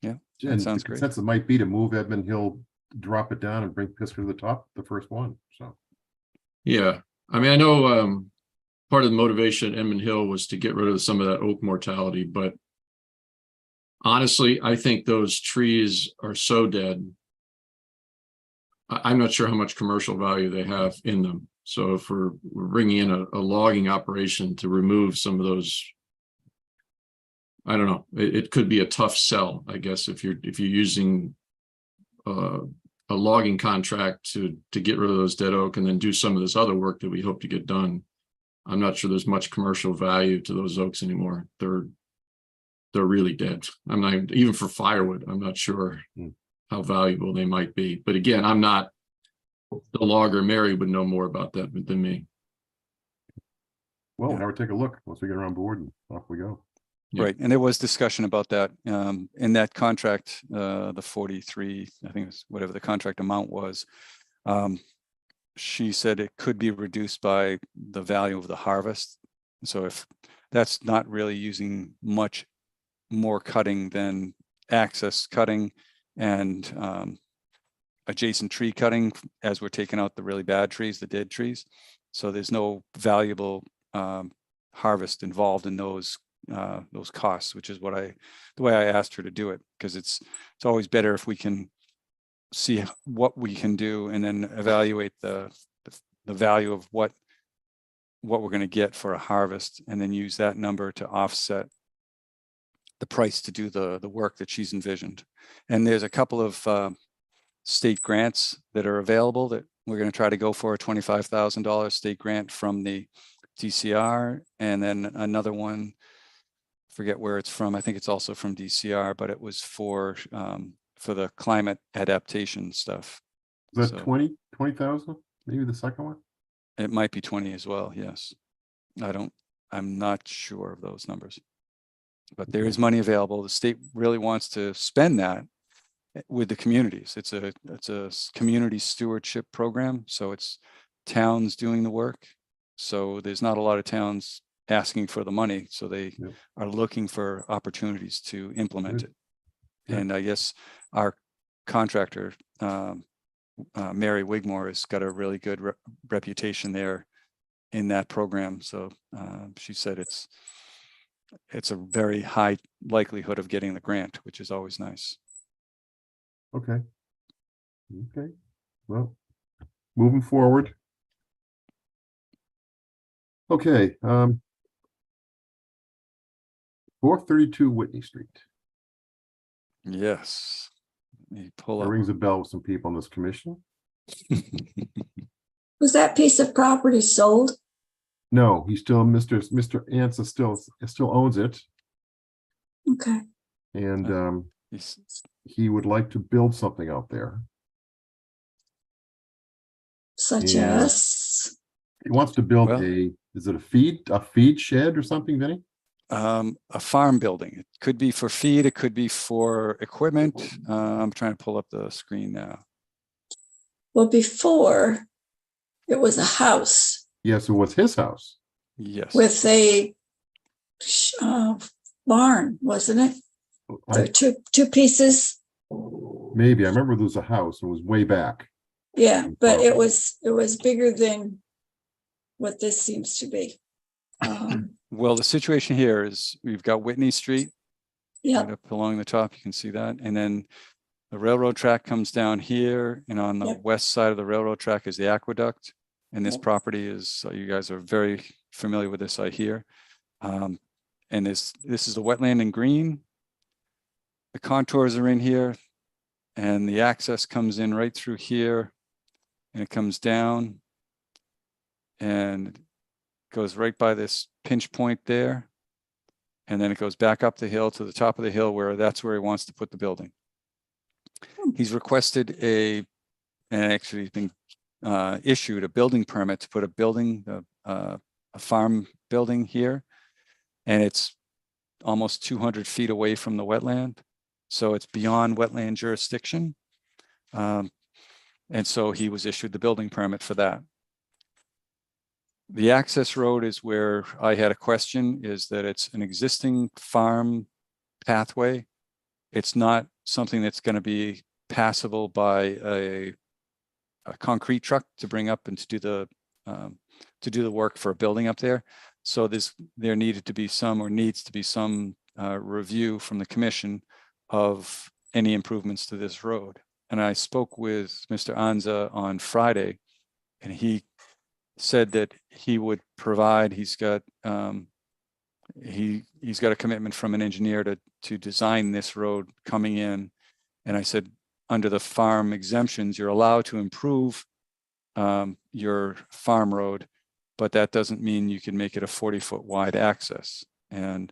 Yeah, And that sounds the great. consensus might be to move Edmund Hill, drop it down and bring Pisgah to the top, the first one, so. Yeah, I mean, I know part of the motivation at Edmund Hill was to get rid of some of that oak mortality, but honestly, I think those trees are so dead. I'm not sure how much commercial value they have in them. So if we're bringing in a logging operation to remove some of those, I don't know, it could be a tough sell, I guess, if you're using a logging contract to get rid of those dead oak and then do some of this other work that we hope to get done. I'm not sure there's much commercial value to those oaks anymore. They're really dead. I'm not, even for firewood, I'm not sure how valuable they might be. But again, I'm not the logger. Mary would know more about that than me. Well, Yeah. have her take a look once we get her on board and off we go. Yeah. Right, and there was discussion about that in that contract, the 43, I think it was whatever the contract amount was. She said it could be reduced by the value of the harvest. So if that's not really using much more cutting than access cutting and adjacent tree cutting as we're taking out the really bad trees, the dead trees. So there's no valuable harvest involved in those costs, which is the way I asked her to do it, because it's always better if we can see what we can do and then evaluate the value of what we're going to get for a harvest, and then use that number to offset the price to do the work that she's envisioned. And there's a couple of state grants that are available that we're going to try to go for, a $25,000 state grant from the DCR, and then another one, forget where it's from. I think it's also from DCR, but it was for the climate adaptation stuff. Is that So 20,000? Maybe the second one? it might be 20 as well. Yes. I don't I'm not sure of those numbers. But there is money available. The state really wants to spend that with the communities. It's a community stewardship program. So it's towns doing the work. So there's not a lot of towns asking for the money. So they Yep. are looking for opportunities to implement Good. it. Good. And I guess our contractor, Mary Wigmore, has got a really good reputation there in that program. So she said it's a very high likelihood of getting the grant, which is always nice. Okay. Okay, well, moving forward. Okay, 432 Whitney Street. Yes. Let me pull That up. rings a bell with some people on this commission. Was that piece of property sold? No, he's still, Mr. Ansa still owns it, Okay, and He's- he would like to build something out there. such Yeah. as, He wants to build Well- is it a feed shed or something, Vinny? a farm building. It could be for feed, it could be for equipment. I'm trying to pull up the screen now. well, before, it was a house Yes, it was his house. Yes. with a barn, wasn't it? There were two pieces. Maybe, I remember there was a house, it was way back. Yeah, but it was bigger than what this seems to be. Well, the situation here is we've got Whitney Street Yeah, right up along the top. You can see that. And then the railroad track comes down here, and on the Yep. west side of the railroad track is the aqueduct. And this Yep. property is, so you guys are very familiar with this, I hear. And this is the wetland in green. The contours are in here, and the access comes in right through here, and it comes down and goes right by this pinch point there. And then it goes back up the hill to the top of the hill where that's where he wants to put the building. He's requested and actually he's been issued a building permit to put a building, a farm building here. And it's almost 200 feet away from the wetland. So it's beyond wetland jurisdiction. And so he was issued the building permit for that. The access road is where I had a question, is that it's an existing farm pathway. It's not something that's going to be passable by a concrete truck to bring up and to do the work for a building up there. So there needs to be some review from the commission of any improvements to this road. And I spoke with Mr. Anza on Friday, and he said that he would provide, he's got a commitment from an engineer to design this road coming in. And I said, under the farm exemptions, you're allowed to improve your farm road, but that doesn't mean you can make it a 40-foot wide access. And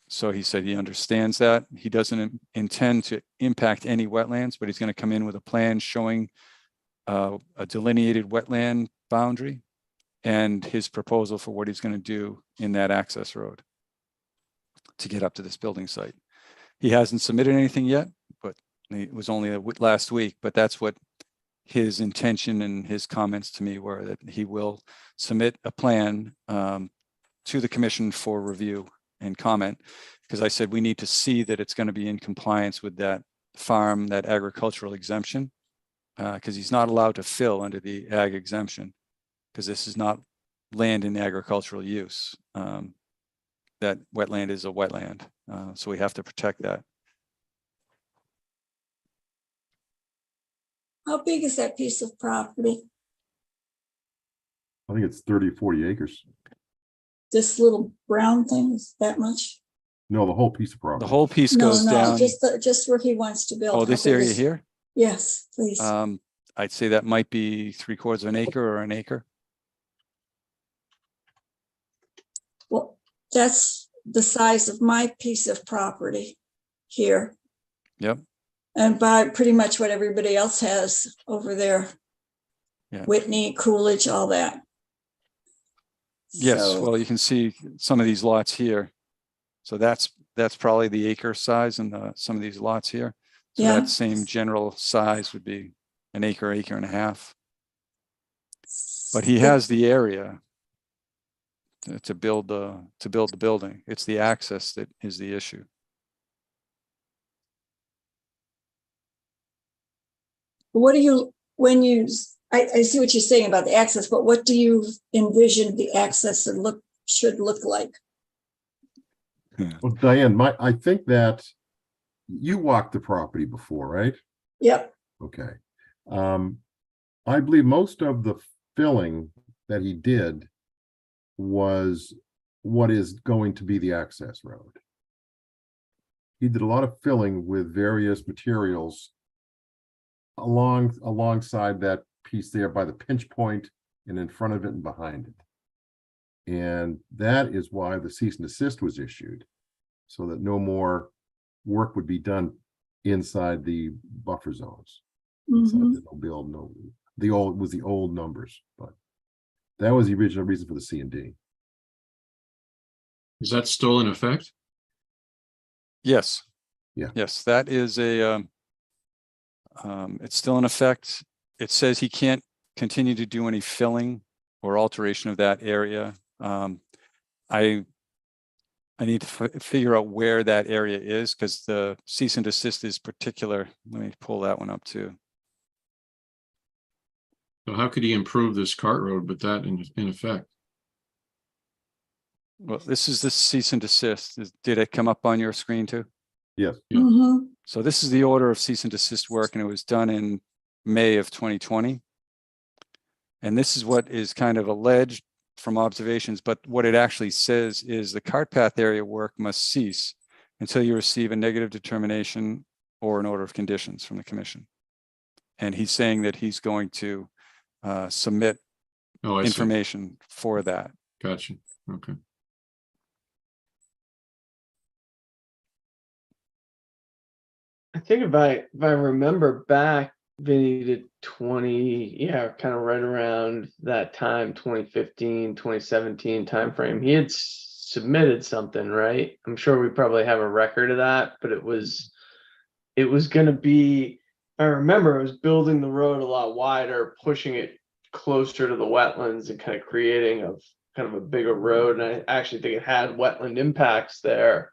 so he said he understands that. He doesn't intend to impact any wetlands, but he's going to come in with a plan showing a delineated wetland boundary and his proposal for what he's going to do in that access road to get up to this building site. He hasn't submitted anything yet, but it was only last week, but that's what his intention and his comments to me were, that he will submit a plan to the commission for review and comment, because I said we need to see that it's going to be in compliance with that farm, that agricultural exemption, because he's not allowed to fill under the ag exemption, because this is not land in agricultural use. That wetland is a wetland, so we have to protect that. how big is that piece of property? I think it's 30, 40 acres. This little brown thing is that much? No, the whole piece of property. The whole piece No, goes no, down. just where he wants to build. Oh, How this big area is- here? Yes, please. I'd say that might be 3/4 of an acre or an acre. Well, that's the size of my piece of property here. Yep. And by pretty much what everybody else has over there. Yeah. Whitney, Coolidge, all that. Yes, So- well, you can see some of these lots here. So that's probably the acre size in some of these lots here. So Yeah. that same general size would be an acre, acre and a half. But he has the area to build the building. It's the access that is the issue. What do you, I see what you're saying about the access, but what do you envision the access should look like? Well, Diane, I think that you walked the property before, right? Yep, Okay. I believe most of the filling that he did was what is going to be the access road. He did a lot of filling with various materials alongside that piece there by the pinch point and in front of it and behind it. And that is why the cease and desist was issued, so that no more work would be done inside the buffer zones. Inside mhm. the no build, no, the old numbers, but that was the original reason for the C and D. Is that still in effect? Yes. Yeah. Yes, that is it's still in effect. It says he can't continue to do any filling or alteration of that area. I need to figure out where that area is, because the cease and desist is particular. Let me pull that one up too. So how could he improve this cart road with that in effect? Well, this is the cease and desist. Did it come up on your screen too? Yes. Yeah. Mhm. So this is the order of cease and desist work, and it was done in May of 2020. And this is what is kind of alleged from observations, but what it actually says is the cart path area work must cease until you receive a negative determination or an order of conditions from the commission. And he's saying that he's going to submit Oh, I see. information for that. Gotcha. Okay. I think if I remember back, Vinny, to kind of right around that time, 2015, 2017 timeframe, he had submitted something, right? I'm sure we probably have a record of that, but it was going to be, I remember it was building the road a lot wider, pushing it closer to the wetlands and kind of creating a bigger road. And I actually think it had wetland impacts there.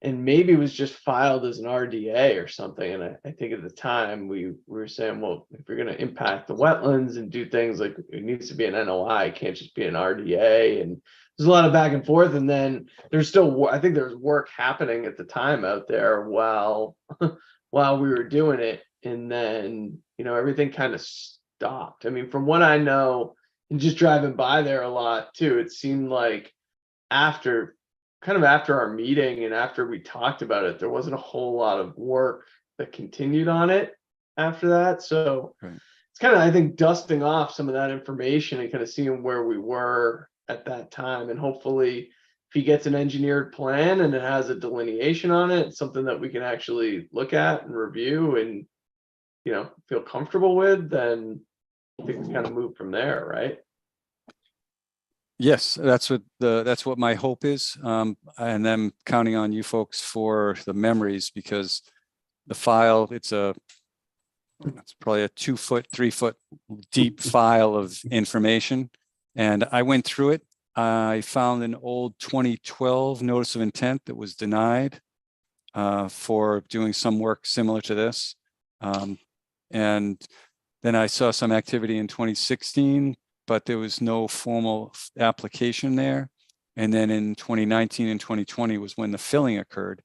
And maybe it was just filed as an RDA or something. And I think at the time we were saying, well, if you're going to impact the wetlands and do things, like it needs to be an NOI, it can't just be an RDA. And there's a lot of back and forth. And then there's still, I think there's work happening at the time out there while we were doing it. And then, everything kind of stopped. I mean, from what I know, and just driving by there a lot too, it seemed like after our meeting and after we talked about it, there wasn't a whole lot of work that continued on it after that. So Right. It's kind of, I think, dusting off some of that information and kind of seeing where we were at that time. And hopefully if he gets an engineered plan and it has a delineation on it, something that we can actually look at and review and, feel comfortable with, then things kind of move from there, right? Yes, that's what my hope is. And I'm counting on you folks for the memories, because the file, it's probably a 2 foot, 3 foot deep file of information. And I went through it. I found an old 2012 notice of intent that was denied for doing some work similar to this. And then I saw some activity in 2016, but there was no formal application there. And then in 2019 and 2020 was when the filling occurred.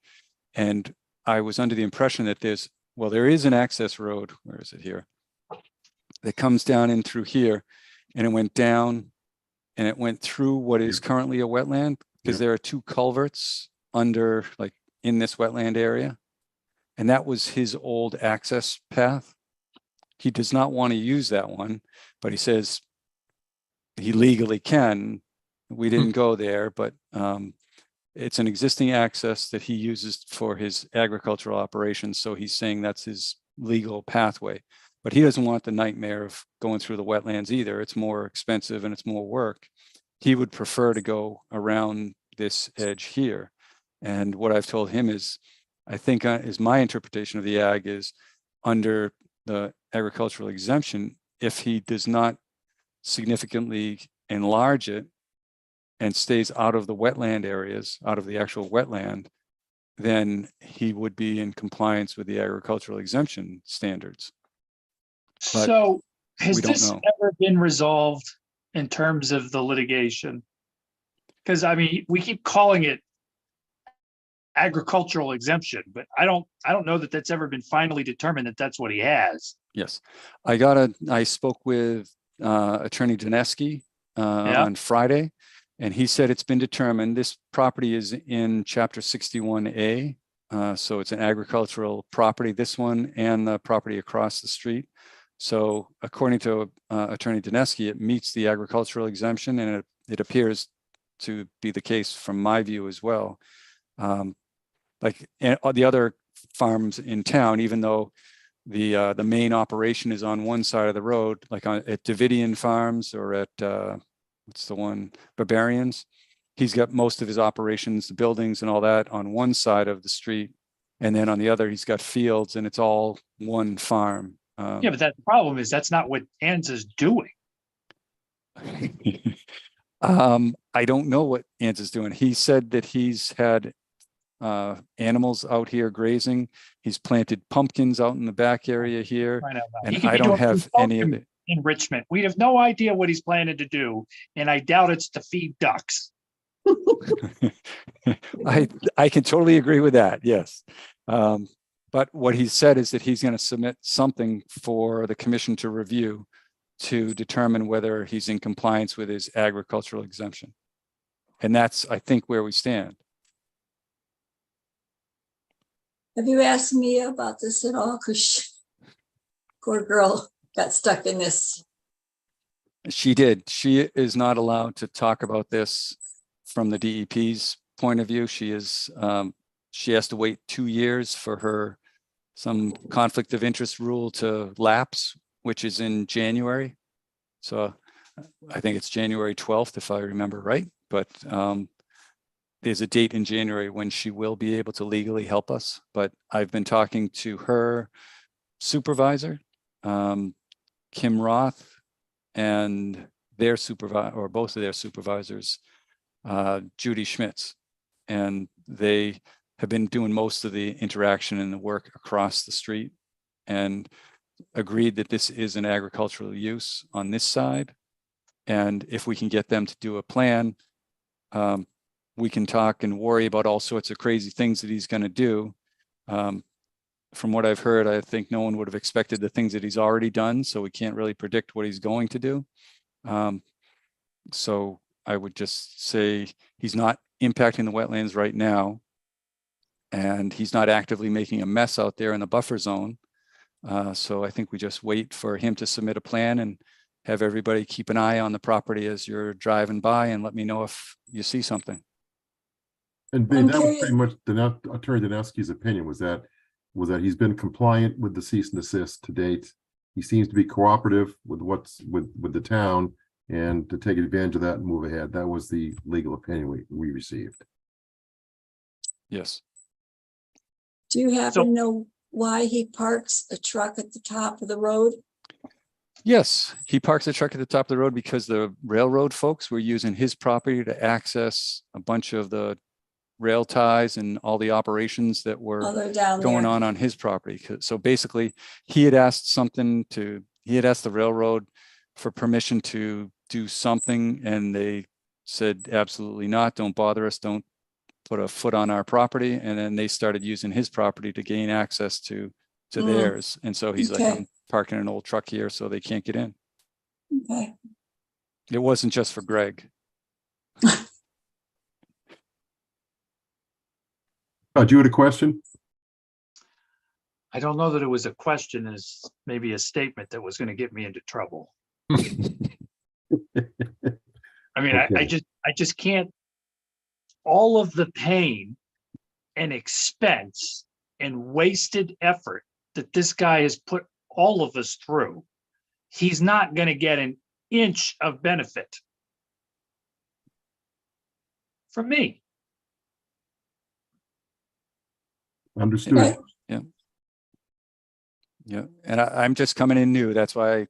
And I was under the impression that there is an access road, where is it here? That comes down in through here, and it went down and it went through what is currently a wetland, because there are 2 culverts under, like, in this wetland area. And that was his old access path. He does not want to use that one, but he says he legally can. We didn't go there, but it's an existing access that he uses for his agricultural operations. So he's saying that's his legal pathway, but he doesn't want the nightmare of going through the wetlands either. It's more expensive and it's more work. he would prefer to go around this edge here. And what I've told him is, I think is my interpretation of the ag is under the agricultural exemption, if he does not significantly enlarge it and stays out of the wetland areas, out of the actual wetland, then he would be in compliance with the agricultural exemption standards. But So has we don't this know. ever been resolved in terms of the litigation? Because I mean, we keep calling it agricultural exemption, but I don't know that that's ever been finally determined that that's what he has. Yes, I spoke with Attorney Dineski Yeah. on Friday, and he said it's been determined. This property is in Chapter 61A, so it's an agricultural property, this one and the property across the street. So according to Attorney Dineski, it meets the agricultural exemption, and it appears to be the case from my view as well. Like the other farms in town, even though the main operation is on one side of the road, like at Davidian Farms or at what's the one, Barbarians, he's got most of his operations, the buildings and all that on one side of the street, and then on the other he's got fields, and it's all one farm. Yeah, but that problem is that's not what Anza's doing. I don't know what Ants is doing. He said that he's had animals out here grazing. He's planted pumpkins out in the back area here, Find out about it. He and could I be don't doing have any of consulting it. enrichment. We have no idea what he's planning to do, and I doubt it's to feed ducks. I can totally agree with that. Yes. But what he said is that he's going to submit something for the commission to review to determine whether he's in compliance with his agricultural exemption. And that's, I think, where we stand. Have you asked Mia about this at all? Because poor girl got stuck in this. She did. She is not allowed to talk about this from the DEP's point of view. She is, she has to wait 2 years for some conflict of interest rule to lapse, which is in January. So I think it's January 12th, if I remember right. But there's a date in January when she will be able to legally help us. But I've been talking to her supervisor, Kim Roth, and their supervisor, or both of their supervisors, Judy Schmitz. And they have been doing most of the interaction and the work across the street, and agreed that this is an agricultural use on this side. And if we can get them to do a plan, we can talk and worry about all sorts of crazy things that he's going to do. From what I've heard, I think no one would have expected the things that he's already done, so we can't really predict what he's going to do. So I would just say he's not impacting the wetlands right now, and he's not actively making a mess out there in the buffer zone. So I think we just wait for him to submit a plan and have everybody keep an eye on the property as you're driving by, and let me know if you see something. And I'm that was curious- pretty much Attorney Dineski's opinion, was that he's been compliant with the cease and desist to date. He seems to be cooperative with with the town, and to take advantage of that and move ahead. That was the legal opinion we received. Yes. Do you happen So- to know why he parks a truck at the top of the road? Yes, he parks the truck at the top of the road because the railroad folks were using his property to access a bunch of the rail ties and all the operations that were Oh, they're down going there. on his property. So basically, he had asked the railroad for permission to do something, and they said, absolutely not, don't bother us, don't put a foot on our property. And then they started using his property to gain access to Mm. theirs. And so he's like, Okay. I'm parking an old truck here so they can't get in. Okay. It wasn't just for Greg. You had a question? I don't know that it was a question, as maybe a statement that was going to get me into trouble. I mean, Okay. I just can't, all of the pain and expense and wasted effort that this guy has put all of us through, he's not going to get an inch of benefit. from me. Understood. Right. Yeah, and I'm just coming in new. That's why I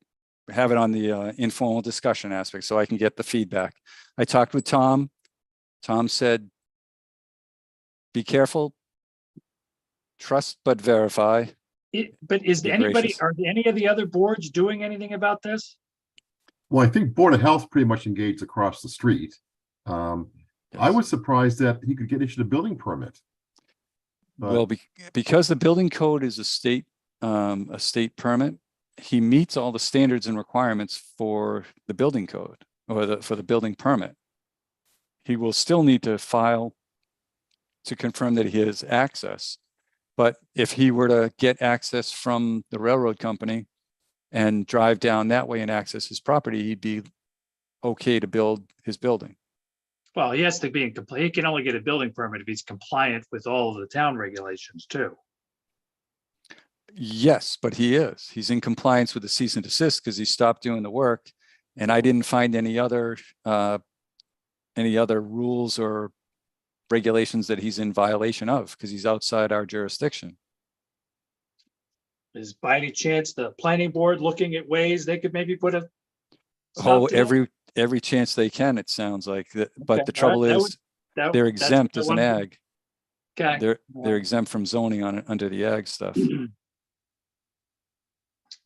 have it on the informal discussion aspect, so I can get the feedback. I talked with Tom. Tom said, be careful, trust but verify. But is Be anybody, gracious. are any of the other boards doing anything about this? Well, I think Board of Health pretty much engaged across the street. I Yes. was surprised that he could get issued a building permit. But Well, because the building code is a state permit, he meets all the standards and requirements for the building code or for the building permit. He will still need to file to confirm that he has access. But if he were to get access from the railroad company and drive down that way and access his property, he'd be okay to build his building. Well, he has to be in compliance. He can only get a building permit if he's compliant with all of the town regulations too. Yes, but he is. He's in compliance with the cease and desist because he stopped doing the work. And I didn't find any other rules or regulations that he's in violation of because he's outside our jurisdiction. Is by any chance the planning board looking at ways they could maybe put a Oh, stop to that? every chance they can, it sounds like. But Okay, the trouble that is, would- they're that's exempt what I as an wanted to- ag. Okay. They're exempt from zoning on it under the ag stuff.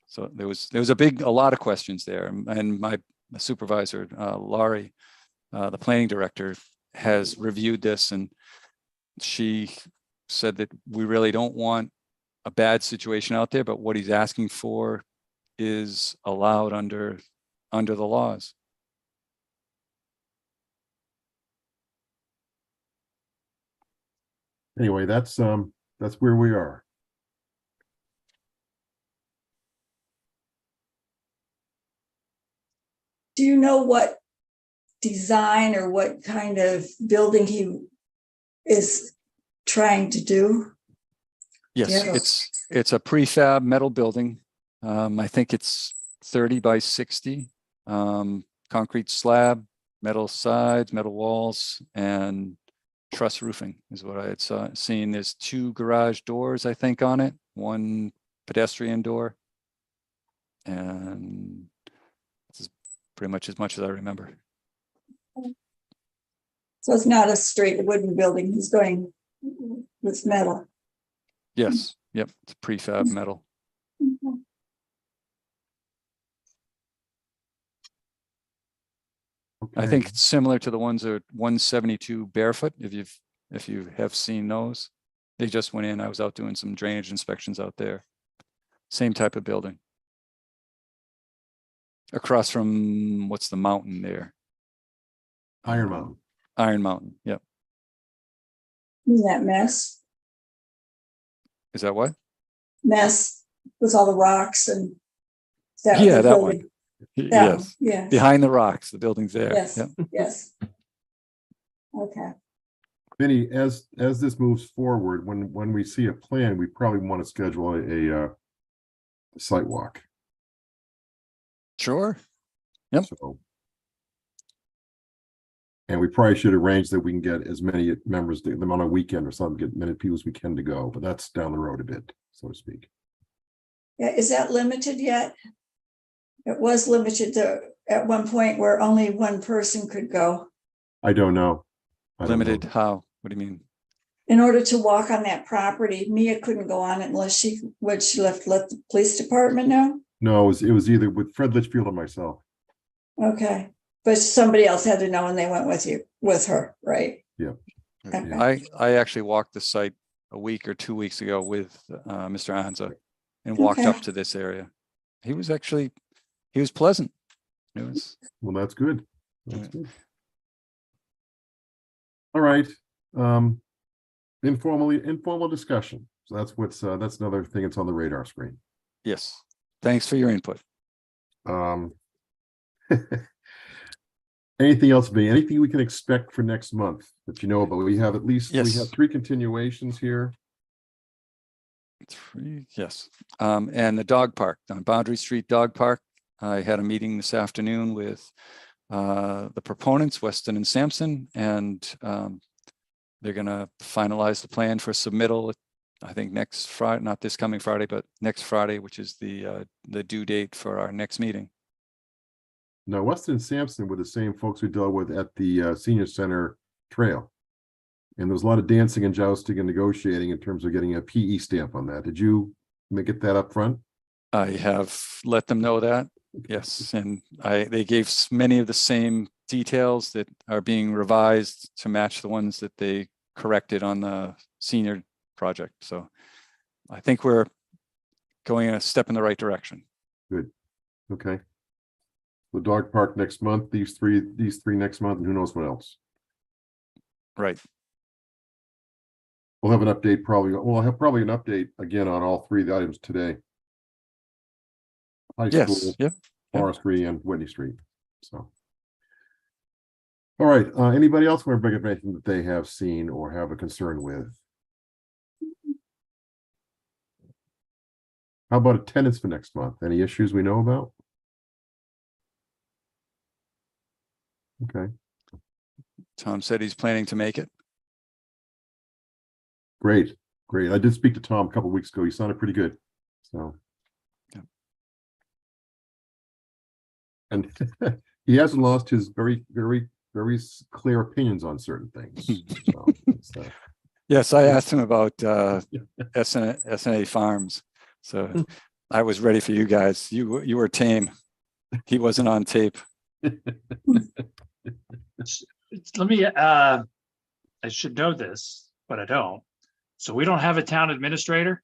So there was a lot of questions there, and my supervisor, Laurie, the planning director, has reviewed this, and she said that we really don't want a bad situation out there, but what he's asking for is allowed under the laws. anyway, that's where we are. Do you know what design or what kind of building he is trying to do? Yes, Yeah. it's a prefab metal building. I think it's 30 by 60, concrete slab, metal sides, metal walls, and truss roofing is what I had seen. There's 2 garage doors, I think, on it, 1 pedestrian door. And this is pretty much as I remember. So it's not a straight wooden building. He's going with metal. Yes, yep, it's prefab metal. I think Okay. it's similar to the ones at 172 Barefoot, if you have seen those. They just went in. I was out doing some drainage inspections out there. Same type of building. Across from, what's the mountain there? Iron Mountain. Iron Mountain, yep. Isn't that mess Is that what? with all the rocks and that? Yeah, the that one. building? That one, Yes, yes, behind the rocks, the building's there. yes, Yep. yes. Okay, Vinny, as this moves forward, when we see a plan, we probably want to schedule a site walk. Sure. Yep. So. And we probably should arrange that we can get as many members, them on a weekend or something, get many people as we can to go, but that's down the road a bit, so to speak. yeah, is that limited yet? It was limited at one point where only one person could go. I don't know. I don't know. Limited how? What do you mean? In order to walk on that property, Mia couldn't go on it unless she let the police department know. No, it was either with Fred Litchfield or myself. Okay, but somebody else had to know and they went with her, right? Yeah. Okay. Yeah. I actually walked the site a week or 2 weeks ago with Mr. Anza and walked Okay. up to this area. He was pleasant. It was, Well, that's good. That's Right. good. All right. Informal discussion. So that's another thing that's on the radar screen. yes. Thanks for your input. Anything else, Vinny? Anything we can expect for next month that you know about? We have we Yes. have 3 continuations here. 3, yes. And the dog park on Boundary Street Dog Park. I had a meeting this afternoon with the proponents, Weston and Sampson, and they're going to finalize the plan for submittal, I think next Friday, not this coming Friday, but next Friday, which is the due date for our next meeting. Now, Weston and Sampson were the same folks we dealt with at the senior center trail. And there was a lot of dancing and jousting and negotiating in terms of getting a PE stamp on that. Did you get that up front? I have let them know that, yes, and they gave many of the same details that are being revised to match the ones that they corrected on the senior project. So I think we're going a step in the right direction. Good. Okay. The dog park next month, these three next month, and who knows what else. Right. We'll have an update probably. We'll have probably an update again on all three of the items today. High Yes. school, Yep. Forestry, and Whitney Street. So. All right. Anybody else want to bring up anything that they have seen or have a concern with? How about attendance for next month? Any issues we know about? Okay, Tom said he's planning to make it. great. I did speak to Tom a couple weeks ago. He sounded pretty good. So. Yeah. And he hasn't lost his very clear opinions on certain things. So, it's, Yes, I asked him about SNA Farms. So I was ready for you guys. You were tame. He wasn't on tape. Let me, I should know this, but I don't. So we don't have a town administrator,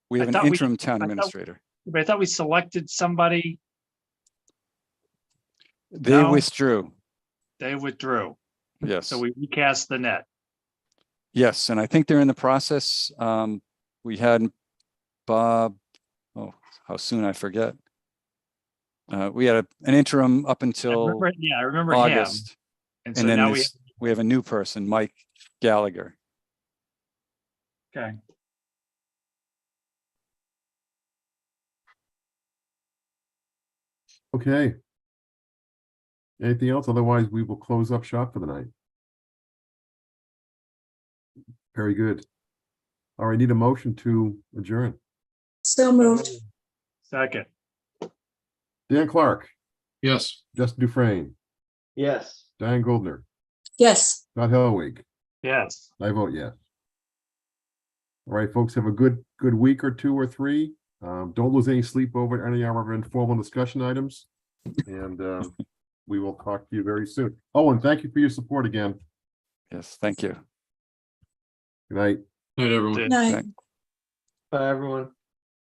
We have I an thought we- interim town I thought- administrator. but I thought we selected somebody, They No. withdrew. they withdrew. Yes. So we recast the net. Yes, and I think they're in the process. We had Bob, oh, how soon I forget. We had an interim up I until remember him. August. And so And then now we have a new person, Mike Gallagher. okay. okay. Anything else? Otherwise, we will close up shop for the night. Very good. All right, need a motion to adjourn. So moved. Second, Dan Clark, Yes. Justin Dufresne, Yes. Diane Goldner, Yes. Scott Hellwig. yes. I vote yes. All right, folks, have a good week or two or three. Don't lose any sleep over any of our informal discussion items. And we will talk to you very soon. Oh, and thank you for your support again. Yes, thank you. Good night. Night, everyone. Good. Night. Bye, everyone.